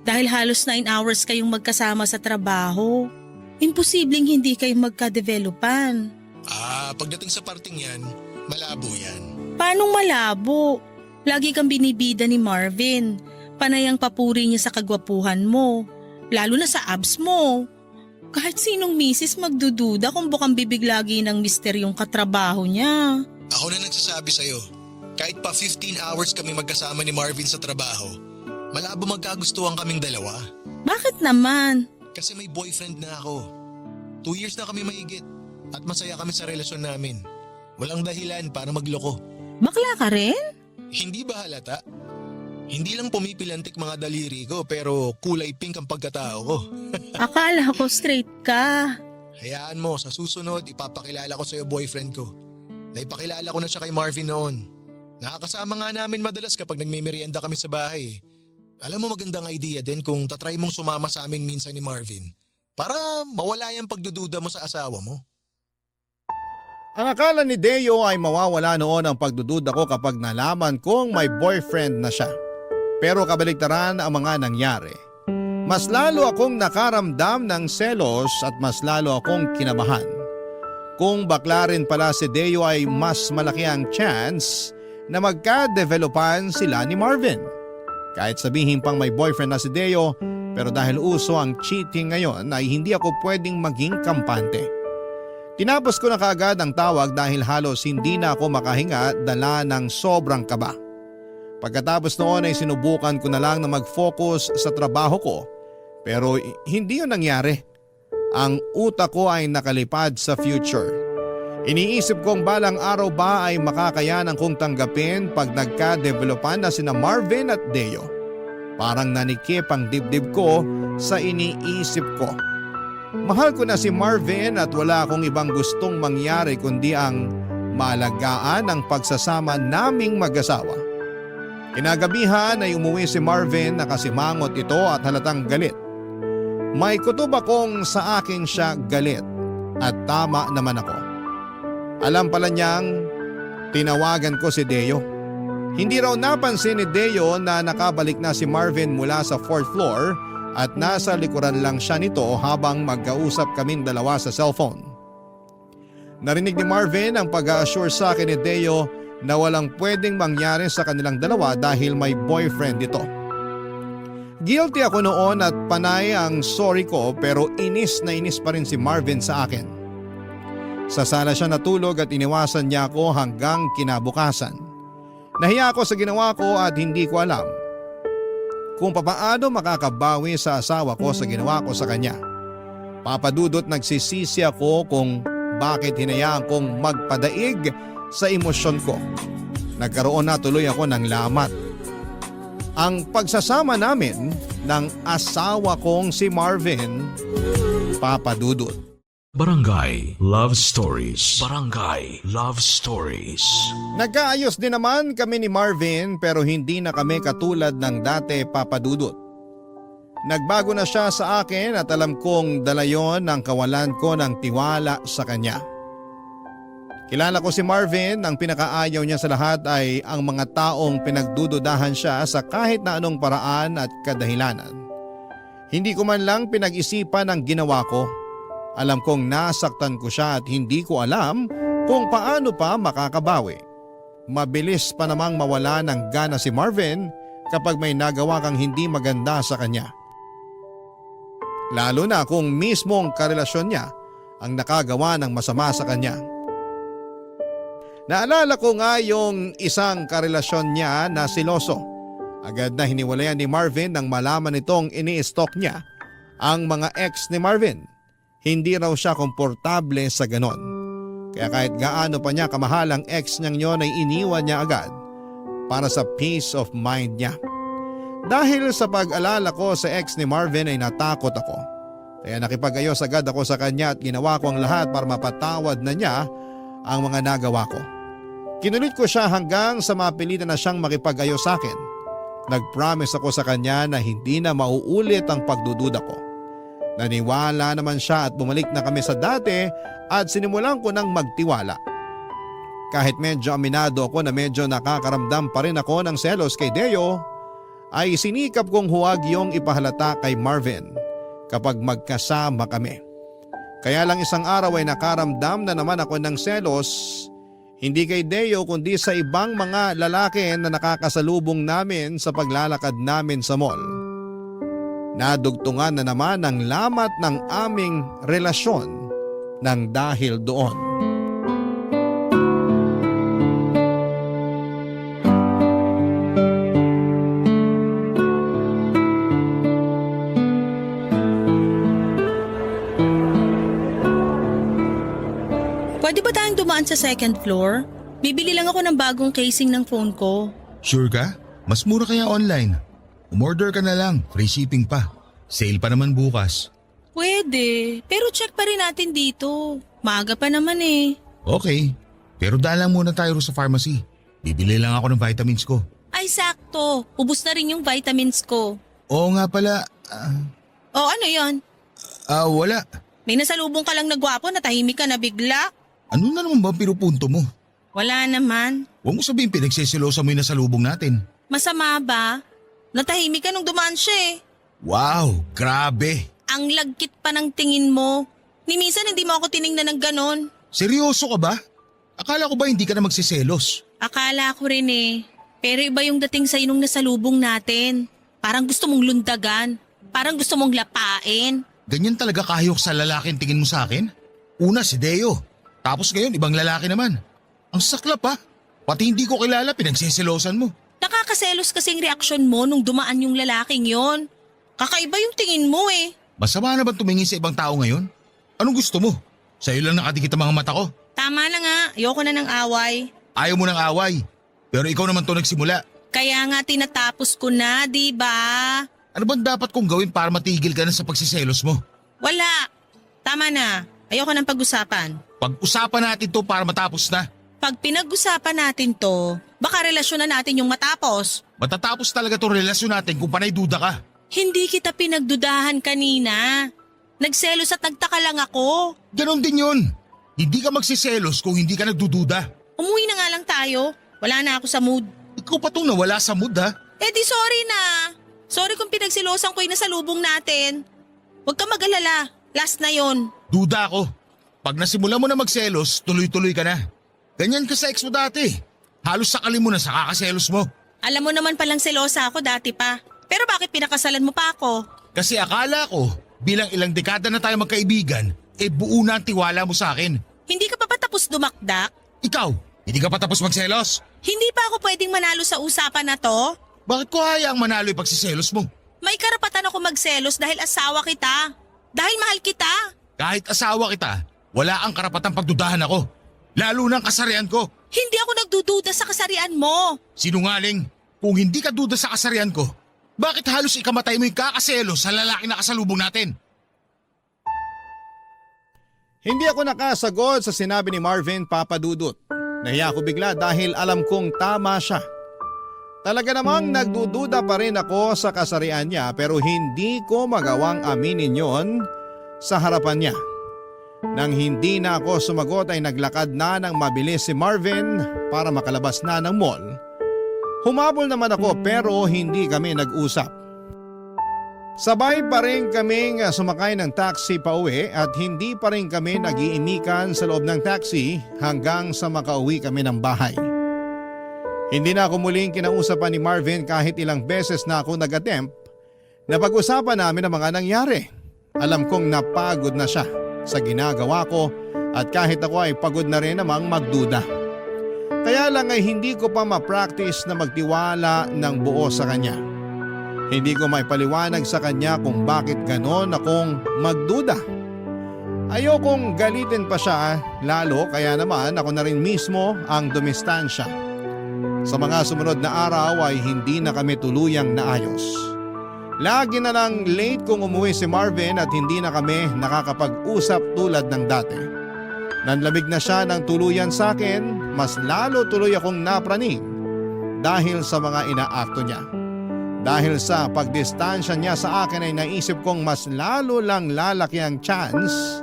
Dahil halos 9 hours kayong magkasama sa trabaho. Imposibleng hindi kayo magka-developan. Pagdating sa parting yan, malabo yan. Paanong malabo? Lagi kang binibida ni Marvin. Panay ang papuri niya sa kagwapuhan mo. Lalo na sa abs mo. Kahit sinong misis magdududa kung bukang bibig lagi ng misteryong katrabaho niya. Ako na nagsasabi sa'yo, kahit pa 15 hours kami magkasama ni Marvin sa trabaho, malabo magkagustuhan kaming dalawa. Bakit naman? Kasi may boyfriend na ako. 2 years na kami mahigit at masaya kami sa relasyon namin. Walang dahilan para magloko. Bakla ka rin? Hindi ba halata? Hindi lang pumipilantik mga daliri ko pero kulay pink ang pagkatao ko. Akala ko straight ka. Hayaan mo, sa susunod ipapakilala ko sa'yo boyfriend ko. Naipakilala ko na siya kay Marvin noon. Nakakasama nga namin madalas kapag nagmimerienda kami sa bahay. Alam mo magandang idea din kung tatry mong sumama sa amin minsan ni Marvin para mawala yung pagdududa mo sa asawa mo. Ang akala ni Deo ay mawawala noon ang pagdududa ko kapag nalaman kong may boyfriend na siya. Pero kabaligtaran ang mga nangyari. Mas lalo akong nakaramdam ng selos at mas lalo akong kinabahan. Kung bakla rin pala si Deo ay mas malaki ang chance na magka-developan sila ni Marvin. Kahit sabihin pang may boyfriend na si Deo, pero dahil uso ang cheating ngayon ay hindi ako pwedeng maging kampante. Tinapos ko na kaagad ang tawag dahil halos hindi na ako makahinga dala ng sobrang kaba. Pagkatapos noon ay sinubukan ko na lang na mag-focus sa trabaho ko pero hindi yun nangyari. Ang utak ko ay nakalipad sa future. Iniisip kong balang araw ba ay makakayanan kong tanggapin pag nagka-developan na sina Marvin at Deo. Parang nanikip ang dibdib ko sa iniisip ko. Mahal ko na si Marvin at wala akong ibang gustong mangyari kundi ang maalagaan ang pagsasama naming mag-asawa. Kinagabihan ay umuwi si Marvin na kasimangot ito at halatang galit. May kutob akong sa akin siya galit at tama naman ako. Alam pala niyang tinawagan ko si Deo. Hindi raw napansin ni Deo na nakabalik na si Marvin mula sa 4th floor at nasa likuran lang siya nito habang magkausap kaming dalawa sa cellphone. Narinig ni Marvin ang pag-a-assure sa akin ni Deo na walang pwedeng mangyari sa kanilang dalawa dahil may boyfriend ito. Guilty ako noon at panay ang sorry ko pero inis na inis pa rin si Marvin sa akin. Sa sala siya natulog at iniwasan niya ako hanggang kinabukasan. Nahiya ako sa ginawa ko at hindi ko alam kung papaano makakabawi sa asawa ko sa ginawa ko sa kanya. Papadudot nagsisisi ako kung bakit hinayaan kong magpadaig sa emosyon ko. Nagkaroon na tuloy ako ng lamat. Ang pagsasama namin ng asawa kong si Marvin, papadudot. Barangay Love Stories. Barangay Love Stories. Nagkaayos din naman kami ni Marvin pero hindi na kami katulad ng dati, papadudot. Nagbago na siya sa akin at alam kong dala yon ng kawalan ko ng tiwala sa kanya. Kilala ko si Marvin, ang pinakaayaw niya sa lahat ay ang mga taong pinagdududahan siya sa kahit na anong paraan at kadahilanan. Hindi ko man lang pinag-isipan ang ginawa ko. Alam kong nasaktan ko siya at hindi ko alam kung paano pa makakabawi. Mabilis pa namang mawala ng gana si Marvin kapag may nagawa kang hindi maganda sa kanya. Lalo na kung mismong karelasyon niya ang nakagawa ng masama sa kanya. Naalala ko nga yung isang karelasyon niya na siloso. Agad na hiniwalayan ni Marvin nang malaman nitong ini-stalk niya ang mga ex ni Marvin. Hindi raw siya komportable sa ganon. Kaya kahit gaano pa niya kamahal ang ex niyang yon ay iniwan niya agad para sa peace of mind niya. Dahil sa pag-alala ko sa ex ni Marvin ay natakot ako. Kaya nakipag-ayos agad ako sa kanya at ginawa ko ang lahat para mapatawad na niya ang mga nagawa ko. Kinulit ko siya hanggang sa mapilitan na siyang makipag-ayos sa akin. Nag-promise ako sa kanya na hindi na mauulit ang pagdududa ko. Naniwala naman siya at bumalik na kami sa dati at sinimulan ko nang magtiwala. Kahit medyo aminado ako na medyo nakakaramdam pa rin ako ng selos kay Deo, ay sinikap kong huwag yung ipahalata kay Marvin kapag magkasama kami. Kaya lang isang araw ay nakaramdam na naman ako ng selos, hindi kay Deo kundi sa ibang mga lalaki na nakakasalubong namin sa paglalakad namin sa mall. Nadugtungan na naman ang lamat ng aming relasyon nang dahil doon. Pwede ba tayong dumaan sa second floor? Bibili lang ako ng bagong casing ng phone ko. Sure ka? Mas mura kaya online. Umorder ka na lang, free shipping pa. Sale pa naman bukas. Pwede, pero check pa rin natin dito. Maaga pa naman eh. Okay, pero daan lang muna tayo sa pharmacy. Bibili lang ako ng vitamins ko. Ay sakto, ubus na rin yung vitamins ko. Oo nga pala, O ano yon? wala. May nasalubong ka lang na gwapo na tahimik ka na bigla? Ano na naman ba ang pinupunto mo? Wala naman. Huwag mo sabihin pinagsisilosa mo yung nasalubong natin. Masama ba? Natahimik ka nung dumaan siya eh. Wow, grabe. Ang lagkit pa ng tingin mo. Ni minsan hindi mo ako tiningnan ng ganon. Seryoso ka ba? Akala ko ba hindi ka na magsiselos? Akala ko rin eh. Pero iba yung dating sa'yo nung nasalubong natin. Parang gusto mong lundagan. Parang gusto mong lapain. Ganyan talaga kahayok sa lalaki ang tingin mo sa akin? Una si Deo. Tapos ngayon ibang lalaki naman. Ang saklap ha. Pati hindi ko kilala pinagsisilosan mo. Nakakaselos kasing reaksyon mo nung dumaan yung lalaking yon. Kakaiba yung tingin mo eh. Masama na ba tumingin sa ibang tao ngayon? Anong gusto mo? Sa'yo lang nakadikit ang mga mata ko. Tama na nga, ayoko na ng away. Ayaw mo ng away. Pero ikaw naman to nagsimula. Kaya nga tinatapos ko na, di ba? Ano bang dapat kong gawin para matigil ka na sa pagsiselos mo? Wala. Tama na. Ayoko ng pag-usapan. Pag-usapan natin to para matapos na. Pag pinag-usapan natin to, baka relasyon na natin yung matapos. Matatapos talaga tong relasyon natin kung panay duda ka. Hindi kita pinagdudahan kanina. Nagselos at nagtaka lang ako. Ganon din yun. Hindi ka magsiselos kung hindi ka nagdududa. Umuwi na nga lang tayo. Wala na ako sa mood. Ikaw pa tong nawala sa mood ha. Eh di sorry na. Sorry kung pinagsilosan ko yung nasalubong natin. Huwag ka mag-alala. Last na yon. Duda ako. Pag nasimula mo na magselos, tuloy-tuloy ka na. Ganyan ka sa ex mo dati. Halos sakali mo na sa kakaselos mo. Alam mo naman palang selosa ako dati pa. Pero bakit pinakasalan mo pa ako? Kasi akala ko, bilang ilang dekada na tayo magkaibigan, buo na ang tiwala mo sa akin. Hindi ka pa tapos dumakdak? Ikaw, hindi ka pa tapos magselos? Hindi pa ako pwedeng manalo sa usapan na to? Bakit ko hayaang manalo yung pagsiselos mo? May karapatan ako magselos dahil asawa kita. Dahil mahal kita. Kahit asawa kita, wala ang karapatang pagdudahan ako. Lalo ng kasarian ko. Hindi ako nagdududa sa kasarian mo. Sinungaling, kung hindi ka duda sa kasarian ko, bakit halos ikamatay mo yung kakaselos sa lalaki na kasalubong natin? Hindi ako nakasagot sa sinabi ni Marvin, Papa Dudut. Nahiya ako bigla dahil alam kong tama siya. Talaga namang nagdududa pa rin ako sa kasarian niya pero hindi ko magawang aminin yon sa harapan niya. Nang hindi na ako sumagot ay naglakad na ng mabilis si Marvin para makalabas na ng mall. Humabol naman ako pero hindi kami nag-usap. Sabay pa rin kaming sumakay ng taxi pa uwi at hindi pa rin kami nag-iimikan sa loob ng taxi hanggang sa makauwi kami ng bahay. Hindi na ako muling kinausapan ni Marvin kahit ilang beses na ako nag-attempt na pag-usapan namin ang mga nangyari. Alam kong napagod na siya sa ginagawa ko at kahit ako ay pagod na rin namang magduda. Kaya lang ay hindi ko pa ma-practice na magtiwala ng buo sa kanya. Hindi ko maipaliwanag sa kanya kung bakit ganon akong magduda. Ayokong galitin pa siya lalo kaya naman ako na rin mismo ang dumistansya. Sa mga sumunod na araw ay hindi na kami tuluyang naayos. Lagi na lang late kung umuwi si Marvin at hindi na kami nakakapag-usap tulad ng dati. Nanlamig na siya ng tuluyan sa akin, mas lalo tuloy akong napraning dahil sa mga inaakto niya. Dahil sa pagdistansya niya sa akin ay naisip kong mas lalo lang lalaki ang chance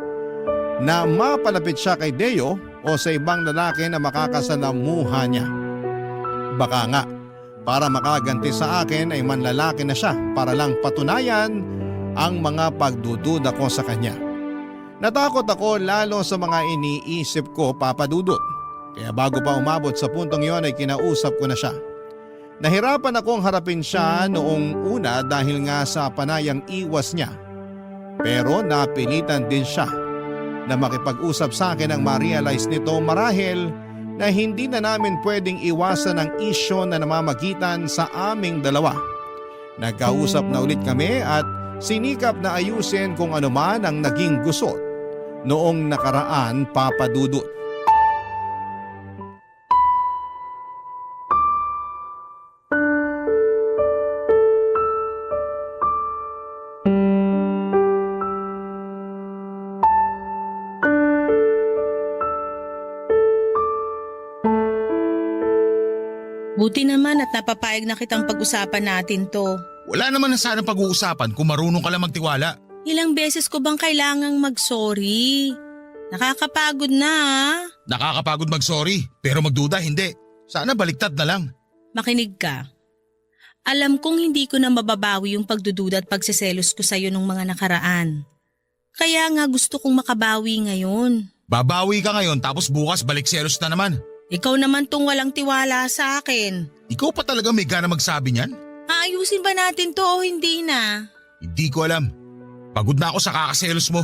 na mapalapit siya kay Deo o sa ibang lalaki na makakasalamuha niya. Baka nga, para makaganti sa akin ay manlalaki na siya para lang patunayan ang mga pagdududa ko sa kanya. Natakot ako lalo sa mga iniisip ko, Papa Dudut. Kaya bago pa umabot sa puntong yon ay kinausap ko na siya. Nahirapan akong harapin siya noong una dahil nga sa panayang iwas niya. Pero napilitan din siya na makipag-usap sa akin ang ma-realize nito marahil na hindi na namin pwedeng iwasan ang isyo na namamagitan sa aming dalawa. Nagkausap na ulit kami at sinikap na ayusin kung ano man ang naging gusot noong nakaraan, Papa Dudut. Buti naman at napapayag na kitang pag-usapan natin to. Wala naman na sana pag-uusapan kung marunong ka lang magtiwala. Ilang beses ko bang kailangang mag-sorry? Nakakapagod na ah. Nakakapagod mag-sorry, pero magduda hindi. Sana baliktad na lang. Makinig ka. Alam kong hindi ko na mababawi yung pagdududa at pagsiselos ko sa'yo nung mga nakaraan. Kaya nga gusto kong makabawi ngayon. Babawi ka ngayon tapos bukas balik selos na naman. Ikaw naman tong walang tiwala sa akin. Ikaw pa talaga may gana magsabi niyan? Aayusin ba natin to o hindi na? Hindi ko alam. Pagod na ako sa kakaselos mo.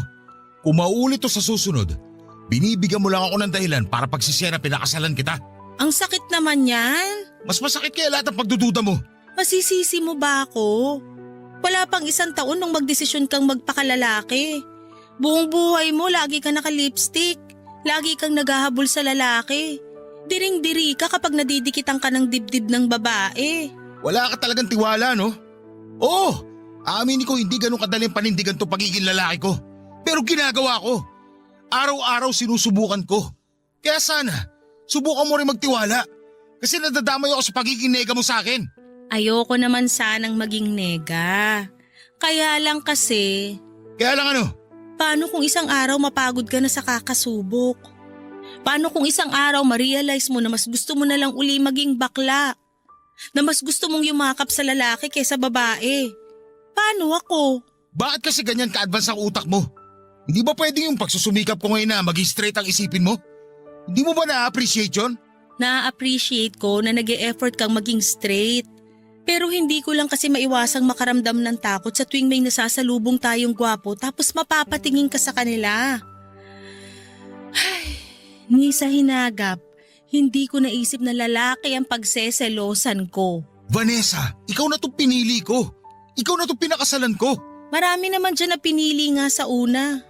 Kung mauulit to sa susunod, binibigyan mo lang ako ng dahilan para pagsisya na pinakasalan kita. Ang sakit naman yan. Mas masakit kaya lahat ng pagdududa mo. Masisisi mo ba ako? Wala pang 1 taon nung magdesisyon kang magpakalalaki. Buong buhay mo lagi ka naka-lipstick. Lagi kang naghahabol sa lalaki. Diring-diri ka kapag nadidikitan ka ng dibdib ng babae. Wala ka talagang tiwala, no? Oo, aaminin ko hindi ganun kadaling panindigan to pagiging lalaki ko. Pero ginagawa ko. Araw-araw sinusubukan ko. Kaya sana, subukan mo rin magtiwala. Kasi nadadamay ako sa pagiging nega mo sa akin. Ayoko naman sanang maging nega. Kaya lang kasi, Kaya lang ano? paano kung isang araw mapagod ka na sa kakasubok? Paano kung isang araw ma-realize mo na mas gusto mo na lang uli maging bakla? Na mas gusto mong yumakap sa lalaki kaysa babae? Paano ako? Bakit kasi ganyan ka-advance ang utak mo? Hindi ba pwedeng yung pagsusumikap ko ngayon na maging straight ang isipin mo? Hindi mo ba na-appreciate yun? Na-appreciate ko na nag-e-effort kang maging straight. Pero hindi ko lang kasi maiwasang makaramdam ng takot sa tuwing may nasasalubong tayong gwapo tapos mapapatingin ka sa kanila. Ni sa hinagap, hindi ko naisip na lalaki ang pagseselosan ko. Vanessa, ikaw na itong pinili ko. Ikaw na itong pinakasalan ko. Marami naman dyan na pinili nga sa una.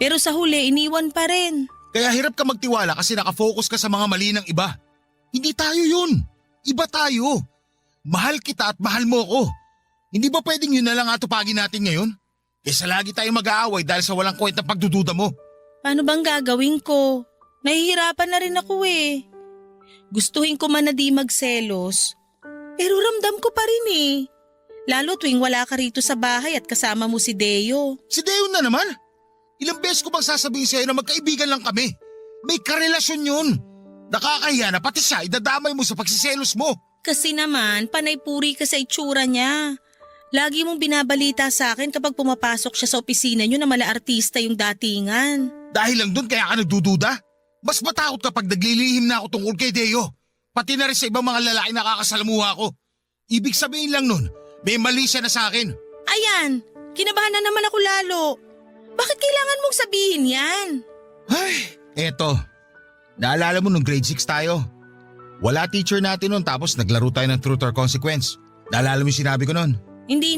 Pero sa huli, iniwan pa rin. Kaya hirap ka magtiwala kasi nakafocus ka sa mga mali ng iba. Hindi tayo yun. Iba tayo. Mahal kita at mahal mo ko. Hindi ba pwedeng yun na lang atupagin natin ngayon? Kesa lagi tayo mag-aaway dahil sa walang kwentang pagdududa mo. Paano bang gagawin ko? Nahihirapan na rin ako eh. Gustuhin ko man na di magselos, pero ramdam ko pa rin eh. Lalo tuwing wala ka rito sa bahay at kasama mo si Deo. Si Deo na naman. Ilang beses ko bang sasabihin sa'yo na magkaibigan lang kami? May karelasyon yun. Nakakahiya na pati siya idadamay mo sa pagsiselos mo. Kasi naman, panay-puri ka sa itsura niya. Lagi mong binabalita sa akin kapag pumapasok siya sa opisina niyo na mala artista yung datingan. Dahil lang doon kaya ka nagdududa? Mas matakot kapag naglilihim na ako tungkol kay Deo. Pati na rin sa ibang mga lalaki na kakasalamuha ko. Ibig sabihin lang nun, may mali siya na sa akin. Ayan, kinabahan na naman ako lalo. Bakit kailangan mong sabihin yan? Ay, eto. Naalala mo nung grade 6 tayo? Wala teacher natin nun tapos naglaro tayo ng truth or consequence. Naalala mo yung sinabi ko nun? Hindi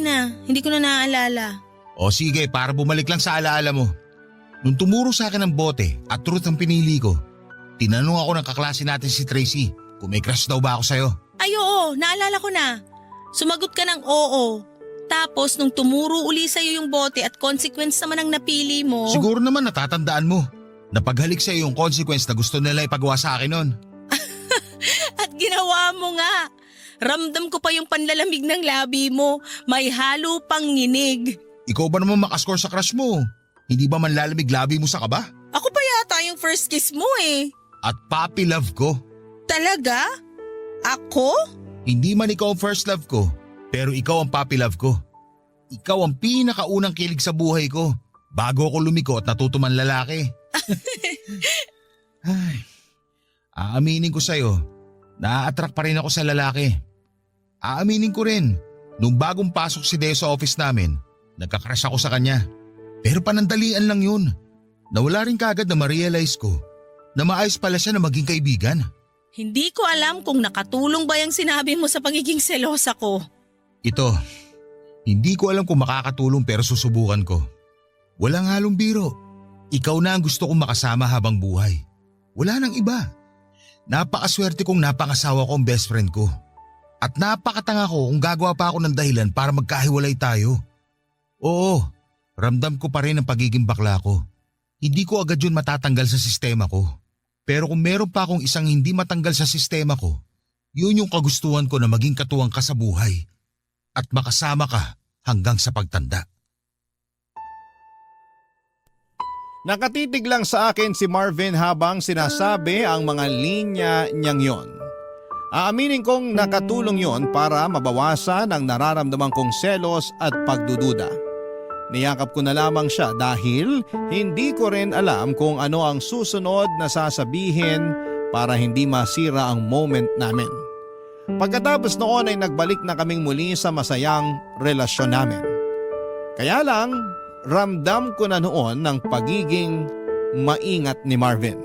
ko na naaalala. O sige, para bumalik lang sa alaala mo. Nung tumuro sa akin ng bote at truth ang pinili ko, tinanong ako ng kaklase natin si Tracy kung may crush daw ba ako sa'yo. Ay oo, naalala ko na. Sumagot ka ng oo. Tapos nung tumuro uli sa'yo yung bote at consequence naman ang napili mo. Siguro naman natatandaan mo. Napaghalik sa'yo yung consequence na gusto nila ipagawa sa akin nun. At ginawa mo nga. Ramdam ko pa yung panlalamig ng labi mo. May halo pang nginig. Ikaw ba naman makascore sa crush mo? Hindi ba manlalamig labi mo sa kaba? Ako pa yata yung first kiss mo eh. At puppy love ko. Talaga? Ako? Hindi man ikaw ang first love ko, pero ikaw ang puppy love ko. Ikaw ang pinakaunang kilig sa buhay ko bago ako lumiko at natuto man lalaki. Ay, aaminin ko sa'yo, na-attract pa rin ako sa lalaki. Aaminin ko rin, nung bagong pasok si Deo sa office namin, nagkakrush ako sa kanya. Pero panandalian lang yun. Nawala rin kagad na ma-realize ko na maayos pala siya na maging kaibigan. Hindi ko alam kung nakatulong ba yung sinabi mo sa pagiging selosa ko. Ito, hindi ko alam kung makakatulong pero susubukan ko. Walang halong biro. Ikaw na ang gusto kong makasama habang buhay. Wala nang iba. Napakaswerte kong napangasawa ko ang best friend ko. At napakatanga ko kung gagawa pa ako ng dahilan para magkahiwalay tayo. Oo, ramdam ko pa rin ang pagiging bakla ko. Hindi ko agad yun matatanggal sa sistema ko. Pero kung meron pa akong isang hindi matanggal sa sistema ko, yun yung kagustuhan ko na maging katuwang ka sa buhay at makasama ka hanggang sa pagtanda. Nakatitig lang sa akin si Marvin habang sinasabi ang mga linya niyang yon. Aaminin kong nakatulong yon para mabawasan ang nararamdaman kong selos at pagdududa. Niyakap ko na lamang siya dahil hindi ko rin alam kung ano ang susunod na sasabihin para hindi masira ang moment namin. Pagkatapos noon ay nagbalik na kaming muli sa masayang relasyon namin. Kaya lang, ramdam ko na noon ng pagiging maingat ni Marvin.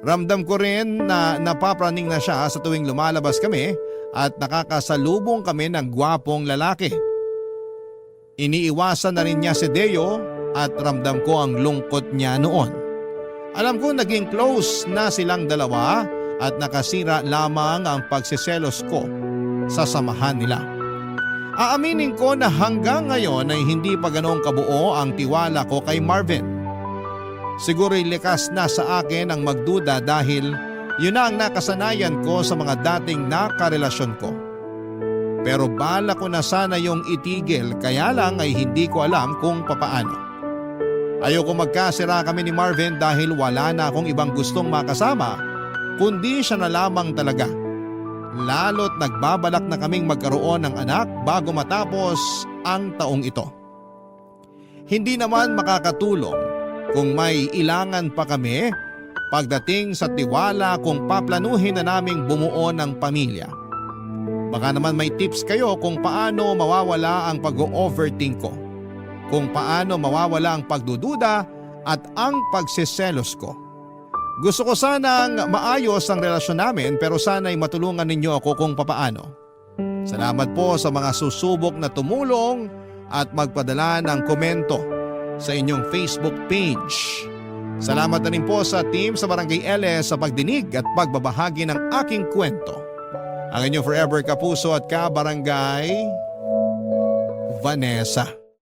Ramdam ko rin na napapraning na siya sa tuwing lumalabas kami at nakakasalubong kami ng gwapong lalaki. Iniiwasan na rin niya si Deo at ramdam ko ang lungkot niya noon. Alam ko naging close na silang dalawa at nakasira lamang ang pagsiselos ko sa samahan nila. Aaminin ko na hanggang ngayon ay hindi pa ganoong kabuo ang tiwala ko kay Marvin. Siguro'y likas na sa akin ang magduda dahil yun na ang nakasanayan ko sa mga dating nakarelasyon ko. Pero bala ko na sana yung itigil kaya lang ay hindi ko alam kung papaano. Ayoko magkasira kami ni Marvin dahil wala na akong ibang gustong makasama kundi siya na lamang talaga. Lalo't nagbabalak na kaming magkaroon ng anak bago matapos ang taong ito. Hindi naman makakatulong kung may ilangan pa kami pagdating sa tiwala kung paplanuhin na naming bumuo ng pamilya. Baka naman may tips kayo kung paano mawawala ang pag-overthink ko. Kung paano mawawala ang pagdududa at ang pagsiselos ko. Gusto ko sanang maayos ang relasyon namin pero sana'y matulungan ninyo ako kung papaano. Salamat po sa mga susubok na tumulong at magpadala ng komento sa inyong Facebook page. Salamat na rin po sa team sa Barangay LS sa pagdinig at pagbabahagi ng aking kwento. Ang inyong forever kapuso at kabarangay, Vanessa.